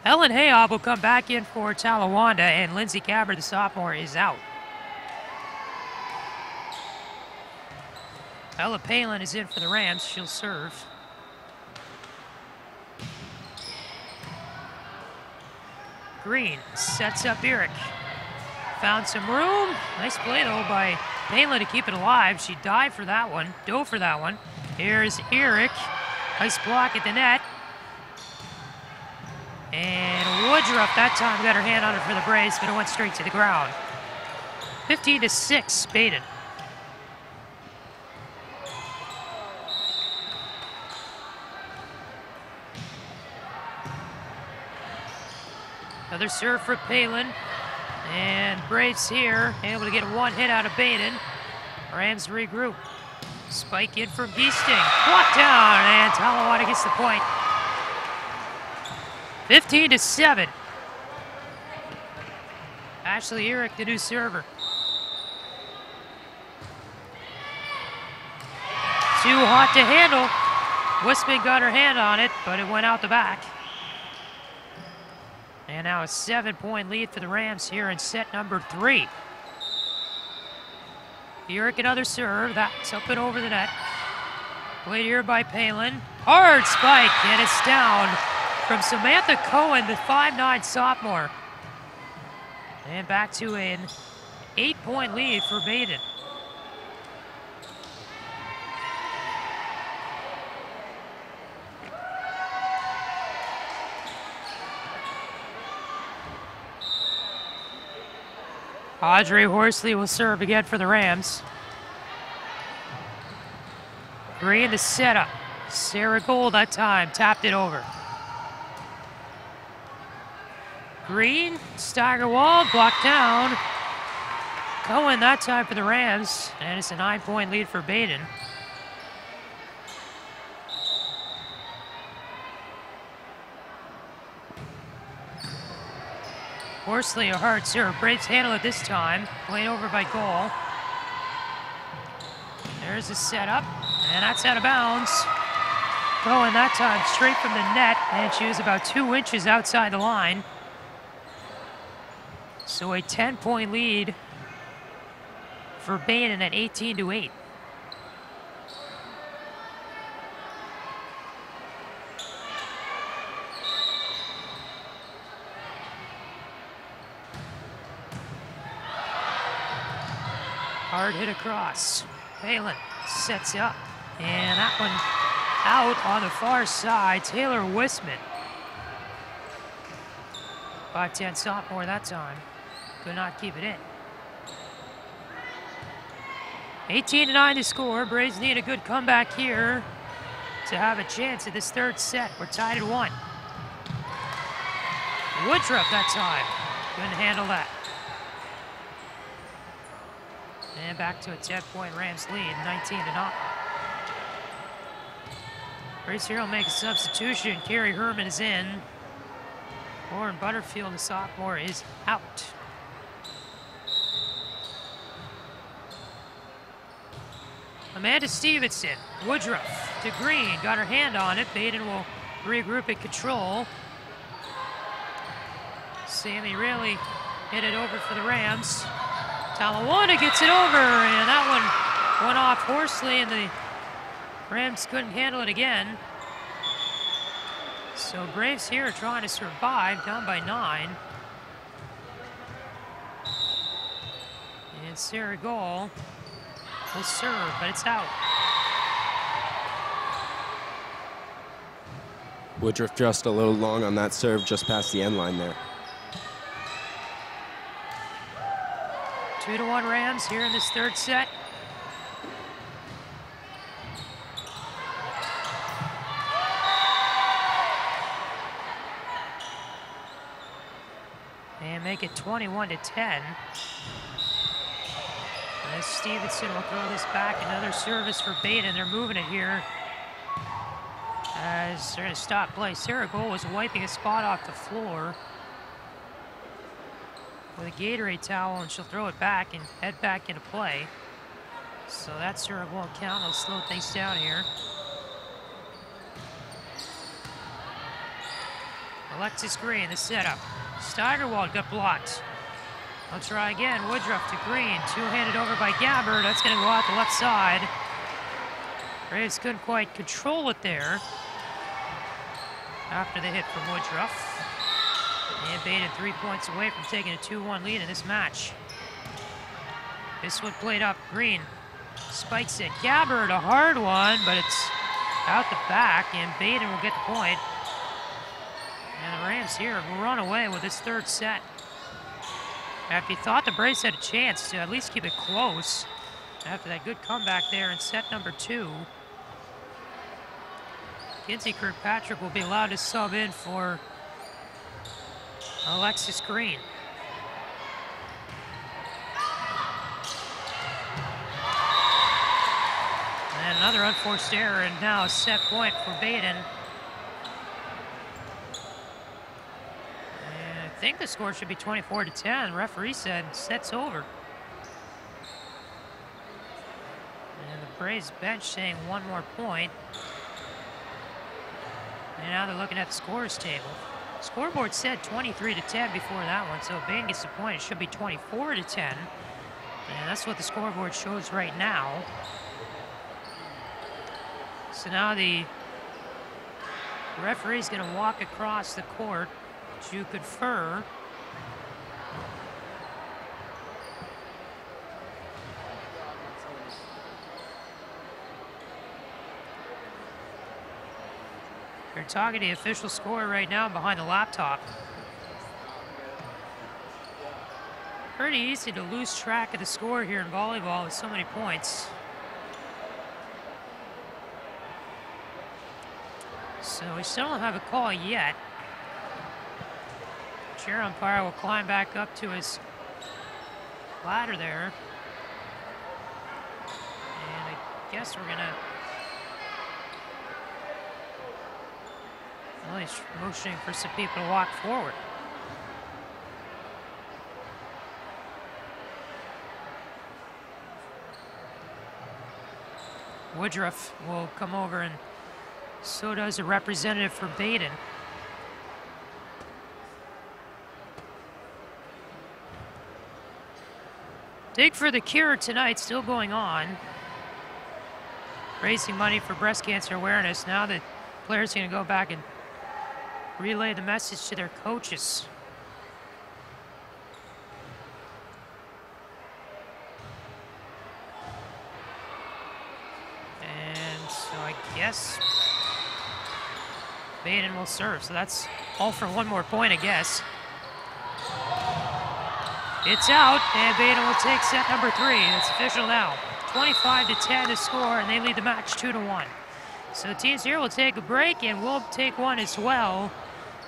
Ellen Hayob will come back in for Talawanda, and Lindsay Cabber, the sophomore, is out. Ella Palin is in for the Rams. She'll serve. Green sets up Eric. Found some room. Nice play though by Palin to keep it alive. She dove for that one. Here's Eric. Nice block at the net. And Woodruff that time got her hand on it for the Braves, but it went straight to the ground. 15-6, Badin. Another serve for Palin. And Braves here, able to get one hit out of Badin. Rams regroup. Spike in from Geesting. Blocked down, and Talawanda gets the point. 15-7. Ashley Eric, the new server. Too hot to handle. Wisman got her hand on it, but it went out the back. And now a 7-point lead for the Rams here in set number 3. Eric, another serve. That's up and over the net. Played here by Palin. Hard spike, and it's down from Samantha Cohen, the 5'9" sophomore. And back to an 8-point lead for Badin. Audrey Horsley will serve again for the Rams. Green to set up. Sarah Gold that time, tapped it over. Green, Steigerwald, blocked down. Cohen that time for the Rams, and it's a 9-point lead for Badin. Horsley, a hard serve. Braves handle it this time. Played over by Goal. There's a setup, and that's out of bounds. Cohen that time straight from the net, and she was about 2 inches outside the line. So a 10-point lead for Badin at 18-8. Hard hit across. Palin sets up. And that one out on the far side. Taylor Wisman. 5'10" sophomore that time. Could not keep it in. 18-9 to score. Braves need a good comeback here to have a chance at this third set. We're tied at 1. Woodruff that time. Couldn't handle that. And back to a 10-point Rams lead, 19-9. Braves here will make a substitution. Kerry Herman is in. Lauren Butterfield, the sophomore, is out. Amanda Stevenson, Woodruff to Green, got her hand on it. Badin will regroup at control. Sammy really hit it over for the Rams. Talawana gets it over, and that one went off Horsley, and the Rams couldn't handle it again. So Braves here are trying to survive, down by 9. And Sarah Goal will serve, but it's out. Woodruff just a little long on that serve, just past the end line there. 2-1 Rams here in this third set. And make it 21-10. As Stevenson will throw this back, another service for Badin. They're moving it here. As they're going to stop play. Sarah Goal was wiping a spot off the floor with a Gatorade towel, and she'll throw it back and head back into play. So that serve won't count. It'll slow things down here. Alexis Green, the setup. Steigerwald got blocked. I'll try again. Woodruff to Green. Two-handed over by Gabbard. That's going to go out the left side. Braves couldn't quite control it there after the hit from Woodruff. And Badin 3 points away from taking a 2-1 lead in this match. This one played up. Green spikes it. Gabbard, a hard one, but it's out the back, and Badin will get the point. And the Rams here will run away with this third set. After you thought the Braves had a chance to at least keep it close after that good comeback there in set number 2. Kinsey Kirkpatrick will be allowed to sub in for Alexis Green. And another unforced error, and now a set point for Badin. And I think the score should be 24-10. Referee said set's over. And the Braves bench saying one more point. And now they're looking at the scores table. Scoreboard said 23-10 before that one, so if Badin gets the point, it should be 24-10. And that's what the scoreboard shows right now. So now the referee's going to walk across the court to confer. They're talking to the official score right now behind the laptop. Pretty easy to lose track of the score here in volleyball with so many points. So we still don't have a call yet. Chair umpire will climb back up to his ladder there. And I guess we're gonna, well, he's motioning for some people to walk forward. Woodruff will come over, and so does a representative for Badin. Dig for the Cure tonight, still going on. Raising money for breast cancer awareness. Now the players are going to go back and relay the message to their coaches. And so I guess Badin will serve. So that's all for one more point, I guess. It's out, and Badin will take set number 3. It's official now. 25-10 to score, and they lead the match 2-1. So the teams here will take a break, and we'll take one as well.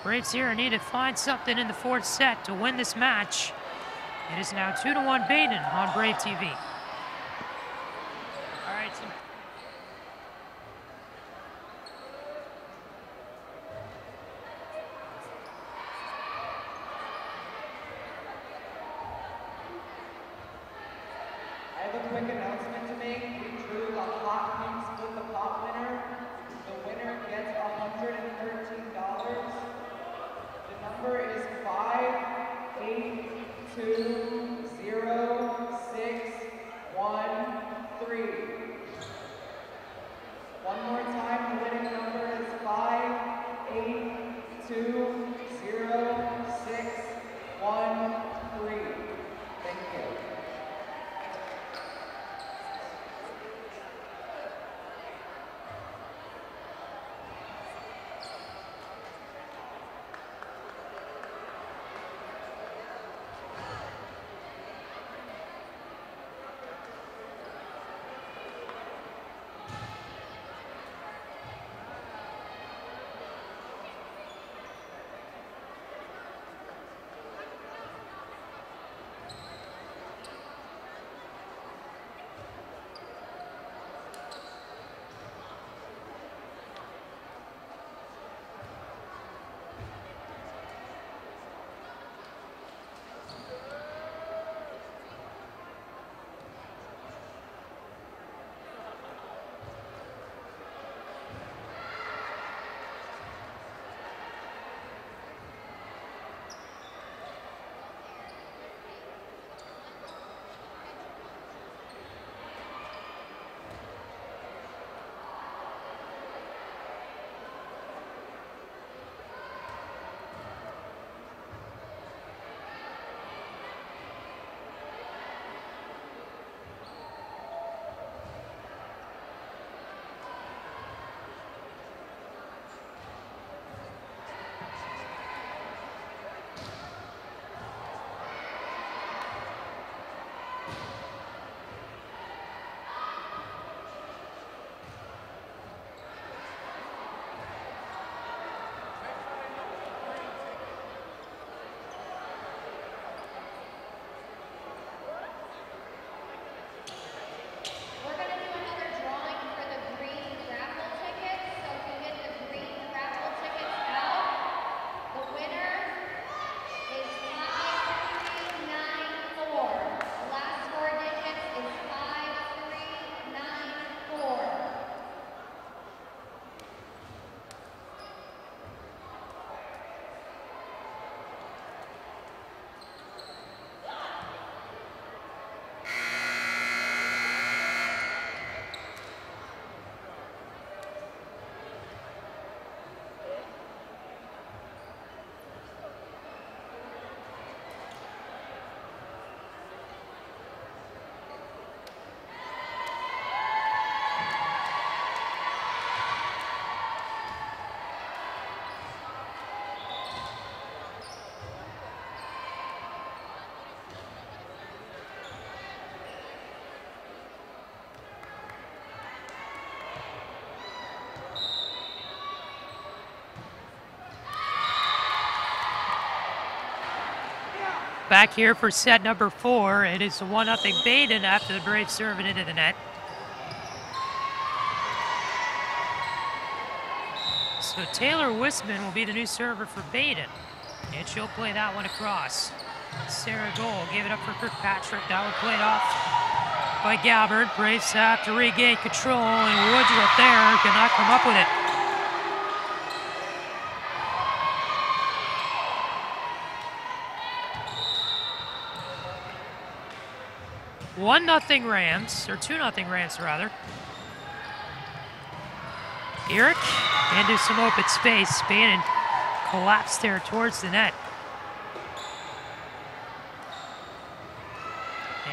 Braves here need to find something in the fourth set to win this match. It is now 2-1 Badin on Brave TV. All right, so I have a quick announcement to make. We drew a hot pink split the pot winner. The winner gets $113. The number is 58206113. One more time, the winning number is 58206113. Thank you. back here for set number 4. It is 1-0 Badin after the Braves serve it into the net. So Taylor Wisman will be the new server for Badin, and she'll play that one across. Sarah Gold gave it up for Kirkpatrick. That one played off by Gabbard. Braves have to regain control, and Woodruff there cannot come up with it. One nothing Rams, or 2-0 Rams rather. Eric into some open space. Bannon collapsed there towards the net.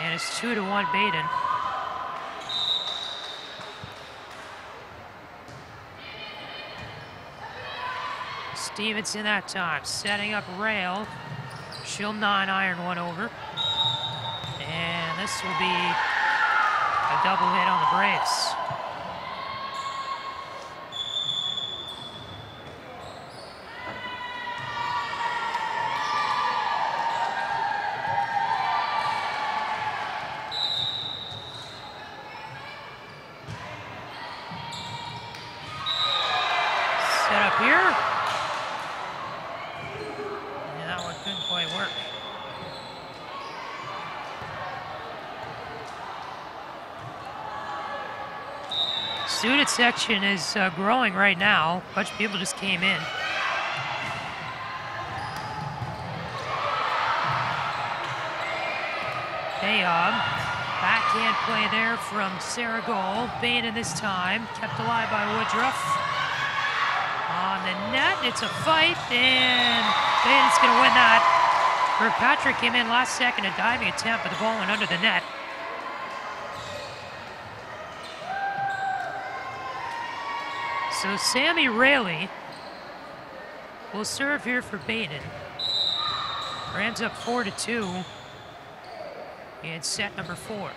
And it's 2-1 Badin. Stevenson that time, setting up rail. She'll 9-iron one over. And this will be A double hit on the Braves. Set up here. And that one couldn't quite work. Student section is growing right now. A bunch of people just came in. Hayob, backhand play there from Saragol. Badin this time, kept alive by Woodruff. On the net, it's a fight, and Badin's gonna win that. Kirkpatrick came in last second, a diving attempt, but the ball went under the net. So Sammy Raley will serve here for Badin. Rams up 4-2 in set number 4.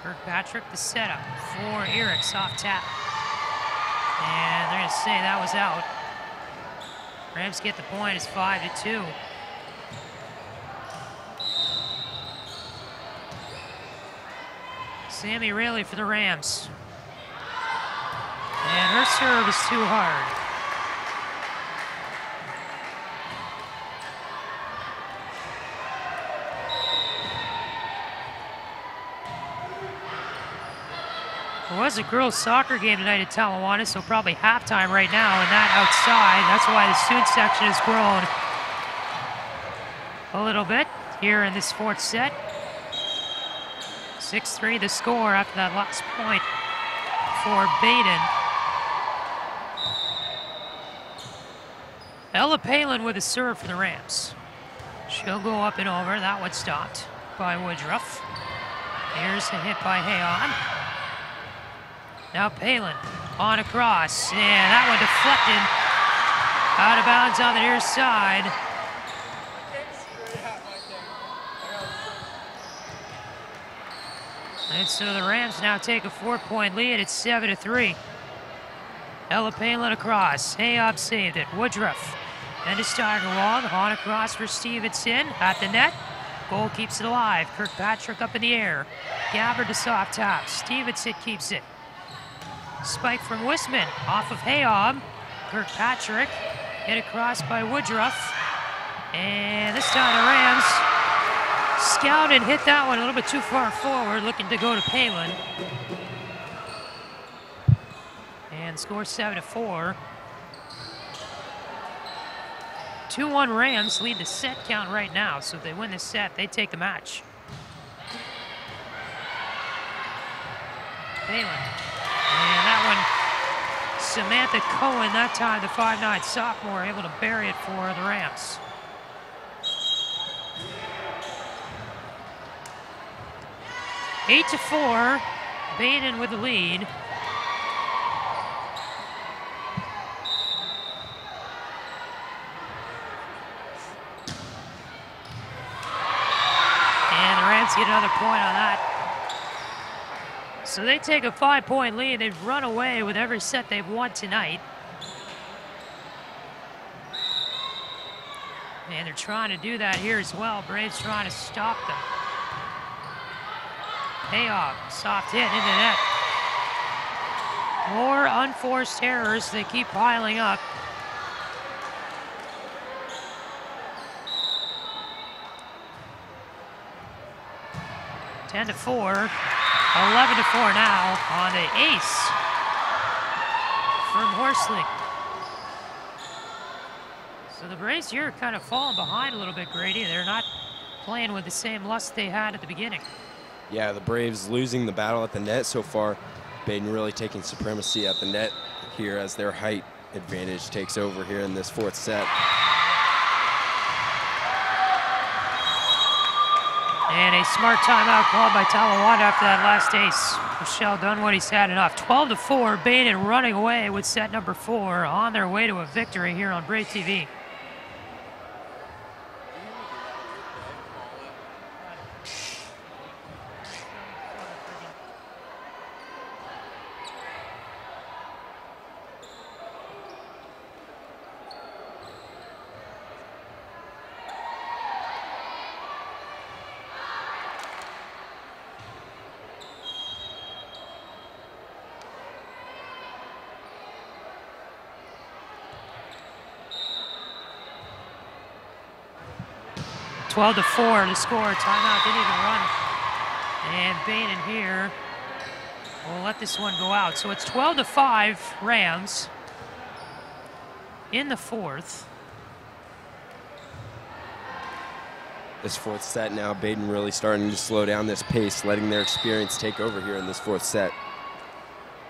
Kirkpatrick the setup for Eric, soft tap. And they're gonna say that was out. Rams get the point, it's 5-2. Sammy Raley for the Rams. And her serve is too hard. There was a girls' soccer game tonight at Talawanda, so probably halftime right now, and that outside. That's why the student section has grown a little bit here in this 4th set. 6-3 the score after that last point for Badin. Ella Palin with a serve for the Rams. She'll go up and over. That one stopped by Woodruff. Here's a hit by Hayon. Now Palin on across, and that one deflected out of bounds on the near side. And so the Rams now take a 4-point lead. It's 7-3. Ella Palin across. Hayob saved it. Woodruff and to Steigerwald. On across for Stevenson at the net. Goal keeps it alive. Kirkpatrick up in the air. Gabbard to soft tap. Stevenson keeps it. Spike from Wisman off of Hayob. Kirkpatrick hit across by Woodruff. And this time the Rams scout and hit that one a little bit too far forward, looking to go to Palin. And score 7-4. 2-1 Rams lead the set count right now, so if they win this set, they take the match. Palin. And that one, Samantha Cohen, that time the 5'9" sophomore, able to bury it for the Rams. Eight to 4, Badin with the lead. And the Rams get another point on that. So they take a 5-point lead. They've run away with every set they've won tonight. And they're trying to do that here as well. Braves trying to stop them. Hayob, soft hit into net. More unforced errors. They keep piling up. (10 to 4). 11 to 4 now on the ace from Horsley. So the Braves here kind of falling behind a little bit, Grady. They're not playing with the same lust they had at the beginning. Yeah, the Braves losing the battle at the net so far. Badin really taking supremacy at the net here as their height advantage takes over here in this 4th set. And a smart timeout called by Talawanda after that last ace. Michelle Dunwoody's had enough. 12 to 4, Badin running away with set number 4 on their way to a victory here on Brave TV. 12-4 to score. Timeout didn't even run. And Badin here will let this one go out. So it's 12-5 Rams in the fourth. This fourth set now, Badin really starting to slow down this pace, letting their experience take over here in this fourth set.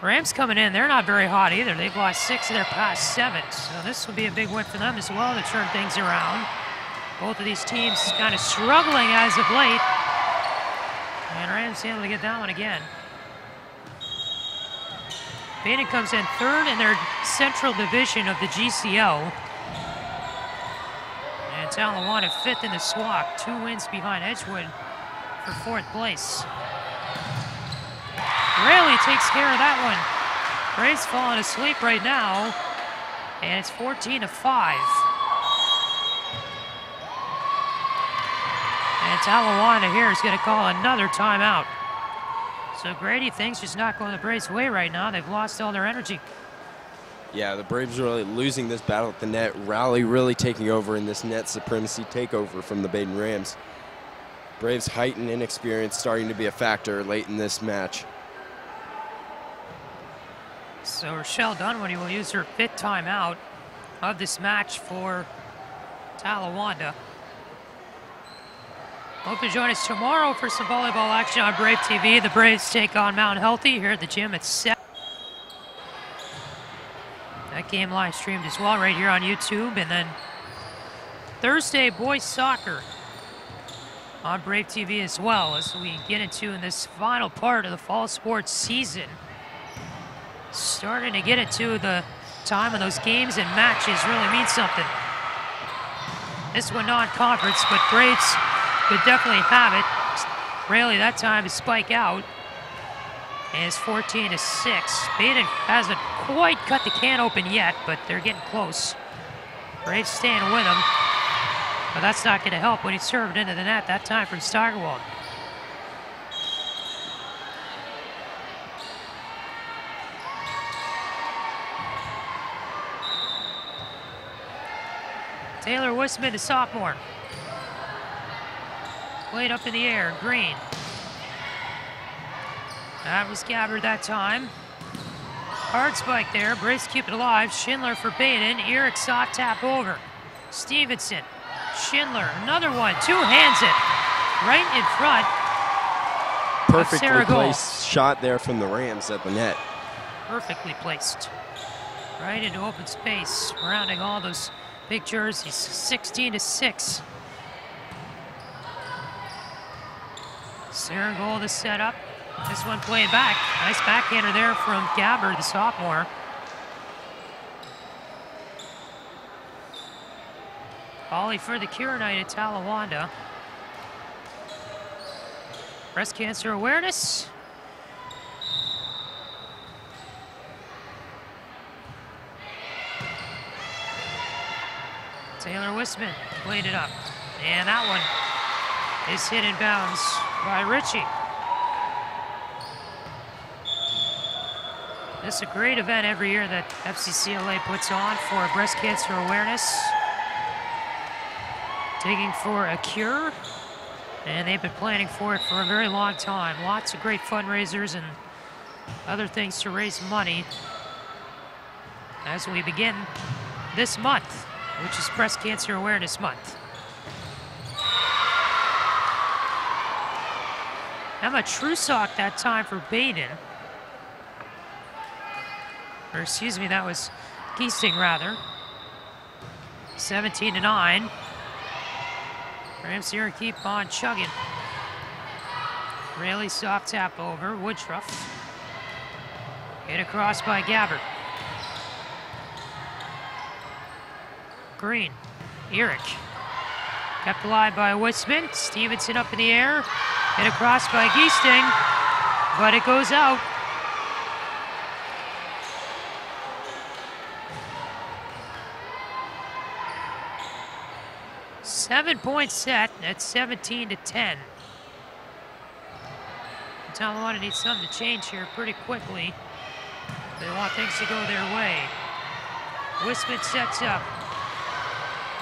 Rams coming in, they're not very hot either. They've lost 6 of their past 7. So this will be a big win for them as well to turn things around. Both of these teams kind of struggling as of late. And Rams able to get that one again. Badin comes in third in their Central Division of the GCL. And Talawanda fifth in the SWAC, 2 wins behind Edgewood for 4th place. Rayleigh takes care of that one. Braves falling asleep right now, and it's 14-5. And Talawanda here is going to call another timeout. So Grady, things just not going the Braves' way right now. They've lost all their energy. Yeah, the Braves really losing this battle at the net. Raleigh really taking over in this net supremacy takeover from the Badin Rams. Braves' height and inexperience starting to be a factor late in this match. So Rochelle Dunwoody will use her 5th timeout of this match for Talawanda. Hope to join us tomorrow for some volleyball action on Brave TV. The Braves take on Mount Healthy here at the gym at 7. That game live streamed as well right here on YouTube. And then Thursday, boys soccer on Brave TV as well, as we get into in this final part of the fall sports season. Starting to get into the time when those games and matches really mean something. This one non-conference, but Braves could definitely have it. Rayleigh that time to spike out. And it's 14-6. Badin hasn't quite cut the can open yet, but they're getting close. Braves staying with him. But that's not going to help when he served into the net that time from Steigerwald. Taylor Wisman, the sophomore. Played up in the air, Green. That was Gabbard that time. Hard spike there, Braves keep it alive. Schindler for Badin, Eric soft tap over. Stevenson, Schindler, another one, 2-hands it. Right in front. Perfectly placed shot there from the Rams at the net. Perfectly placed. Right into open space, surrounding all those big jerseys, 16-6. Sarah goal to set up. This one played back. Nice backhander there from Gabbard, the sophomore. Volley for the Kieranite at Talawanda. Breast cancer awareness. Taylor Wisman played it up. And that one is hit in bounds by Ritchie. This is a great event every year that FCCLA puts on for breast cancer awareness. Taking for a cure. And they've been planning for it for a very long time. Lots of great fundraisers and other things to raise money as we begin this month, which is Breast Cancer Awareness Month. Emma Trusock that time for Badin. Or excuse me, that was Giesting rather. 17-9. Rams here keep on chugging. Rayleigh soft tap over, Woodruff. Hit across by Gabbard. Green, Eric. Kept alive by Wisman. Stevenson up in the air. Hit across by Giesting, but it goes out. Seven-point set at 17-10. Talawanda needs something to change here pretty quickly. They want things to go their way. Wisman sets up.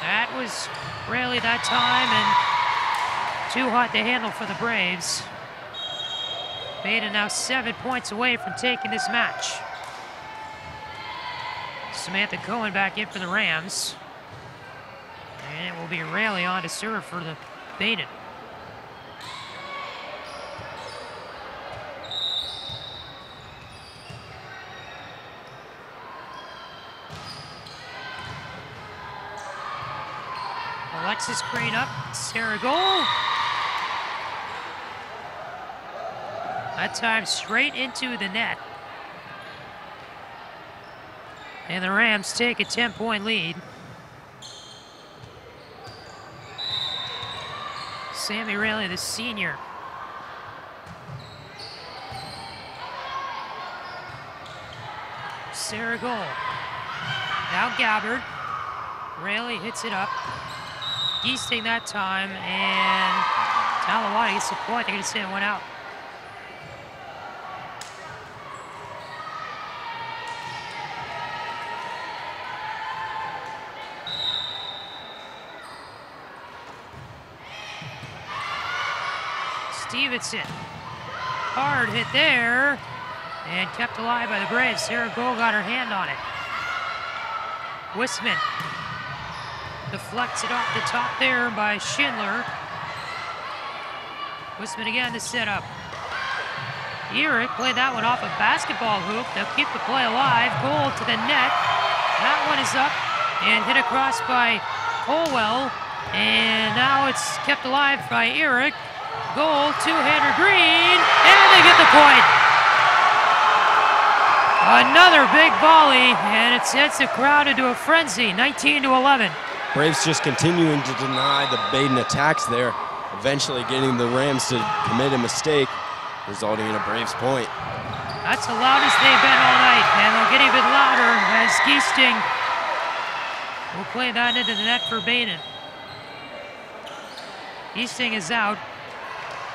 That was Rayleigh that time, and too hot to handle for the Braves. Badin now 7 points away from taking this match. Samantha Cohen back in for the Rams. And it will be Rayleigh on to serve for the Badin. Alexis Green up, Sarah goal. That time straight into the net. And the Rams take a 10-point lead. Sammy Rayleigh, the senior. Sarah goal. Now Gabbard. Rayleigh hits it up. Easting that time, and Talawani gets the point. They're going to say it went out. Stevenson. Hard hit there, and kept alive by the Braves. Sarah Gold got her hand on it. Wisman deflects it off the top there by Schindler. Wisman again to set up. Eric played that one off a basketball hoop. They'll keep the play alive. Goal to the net. That one is up and hit across by Colwell. And now it's kept alive by Eric. Goal, two-hander Green, and they get the point. Another big volley, and it sets the crowd into a frenzy, 19-11. Braves just continuing to deny the Badin attacks there, eventually getting the Rams to commit a mistake, resulting in a Braves point. That's the loudest they've been all night, and they'll get even louder as Giesting will play that into the net for Badin. Giesting is out,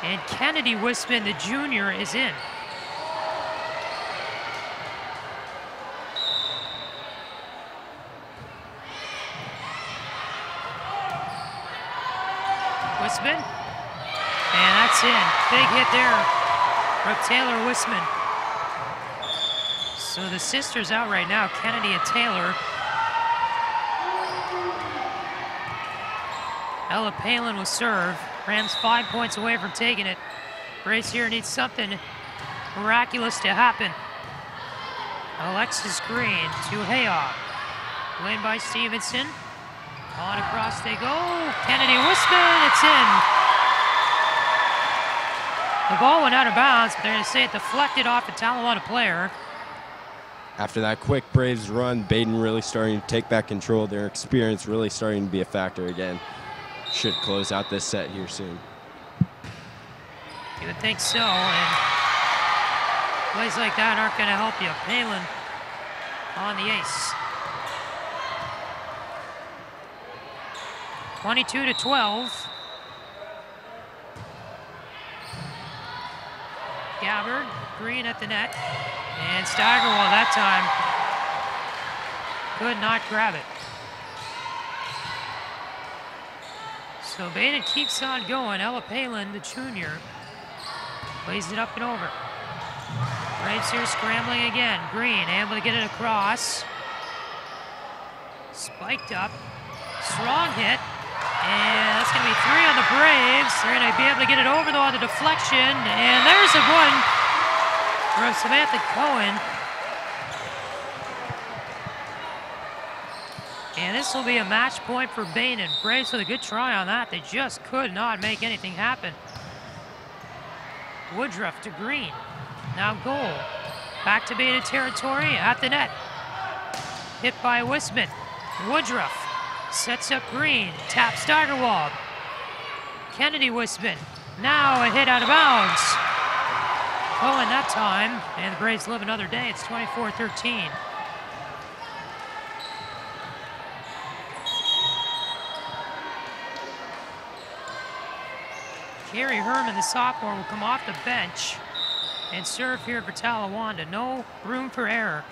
and Kennedy Wisman, the junior, is in. Wisman, and that's in. Big hit there from Taylor Wisman. So the sisters out right now, Kennedy and Taylor. Ella Palin will serve. Rams 5 points away from taking it. Braves here needs something miraculous to happen. Alexis Green to Hayhoff. Lane by Stevenson. On across they go. Kennedy Wisman, it's in. The ball went out of bounds, but they're going to say it deflected off a Talawanda player. After that quick Braves run, Badin really starting to take back control. Their experience really starting to be a factor again. Should close out this set here soon. You would think so, and plays like that aren't going to help you. Palin on the ace. 22-12. Gabbard, Green at the net, and Steigerwald that time could not grab it. So Badin keeps on going. Ella Palin, the junior, plays it up and over. Braves here scrambling again. Green able to get it across. Spiked up. Strong hit. And that's going to be 3 on the Braves. They're going to be able to get it over, though, on the deflection. And there's a one from Samantha Cohen. And this will be a match point for Badin. Braves with a good try on that. They just could not make anything happen. Woodruff to Green. Now goal. Back to Badin territory at the net. Hit by Wisman. Woodruff sets up Green. Tap Steigerwald. Kennedy Wisman. Now a hit out of bounds. Cohen that time. And the Braves live another day. It's 24-13. Carrie Herman, the sophomore, will come off the bench and serve here for Talawanda. No room for error.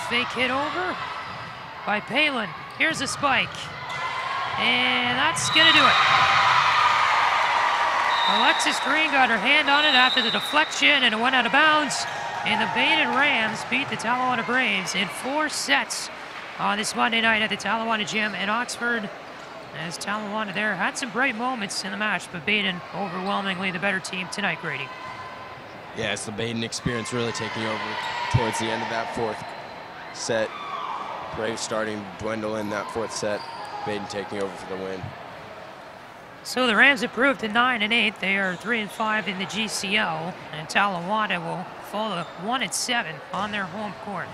Fake hit over by Palin. Here's a spike. And that's going to do it. Alexis Green got her hand on it after the deflection, and it went out of bounds. And the Badin Rams beat the Talawanda Braves in 4 sets on this Monday night at the Talawanda Gym in Oxford. As Talawanda there had some bright moments in the match, but Badin overwhelmingly the better team tonight, Grady. Yeah, it's the Badin experience really taking over towards the end of that 4th set. Braves starting to dwindle in that 4th set. Badin taking over for the win. So the Rams improved to 9-8. They are 3-5 in the GCL, and Talawanda will fall to 1-7 on their home court.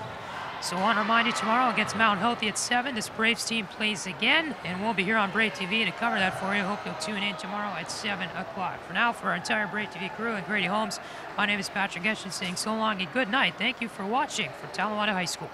So I want to remind you, tomorrow against Mount Healthy at 7, this Braves team plays again, and we'll be here on Brave TV to cover that for you. Hope you'll tune in tomorrow at 7 o'clock. For now, for our entire Brave TV crew and Grady Holmes, my name is Patrick Eschen saying so long and good night. Thank you for watching from Talawanda High School.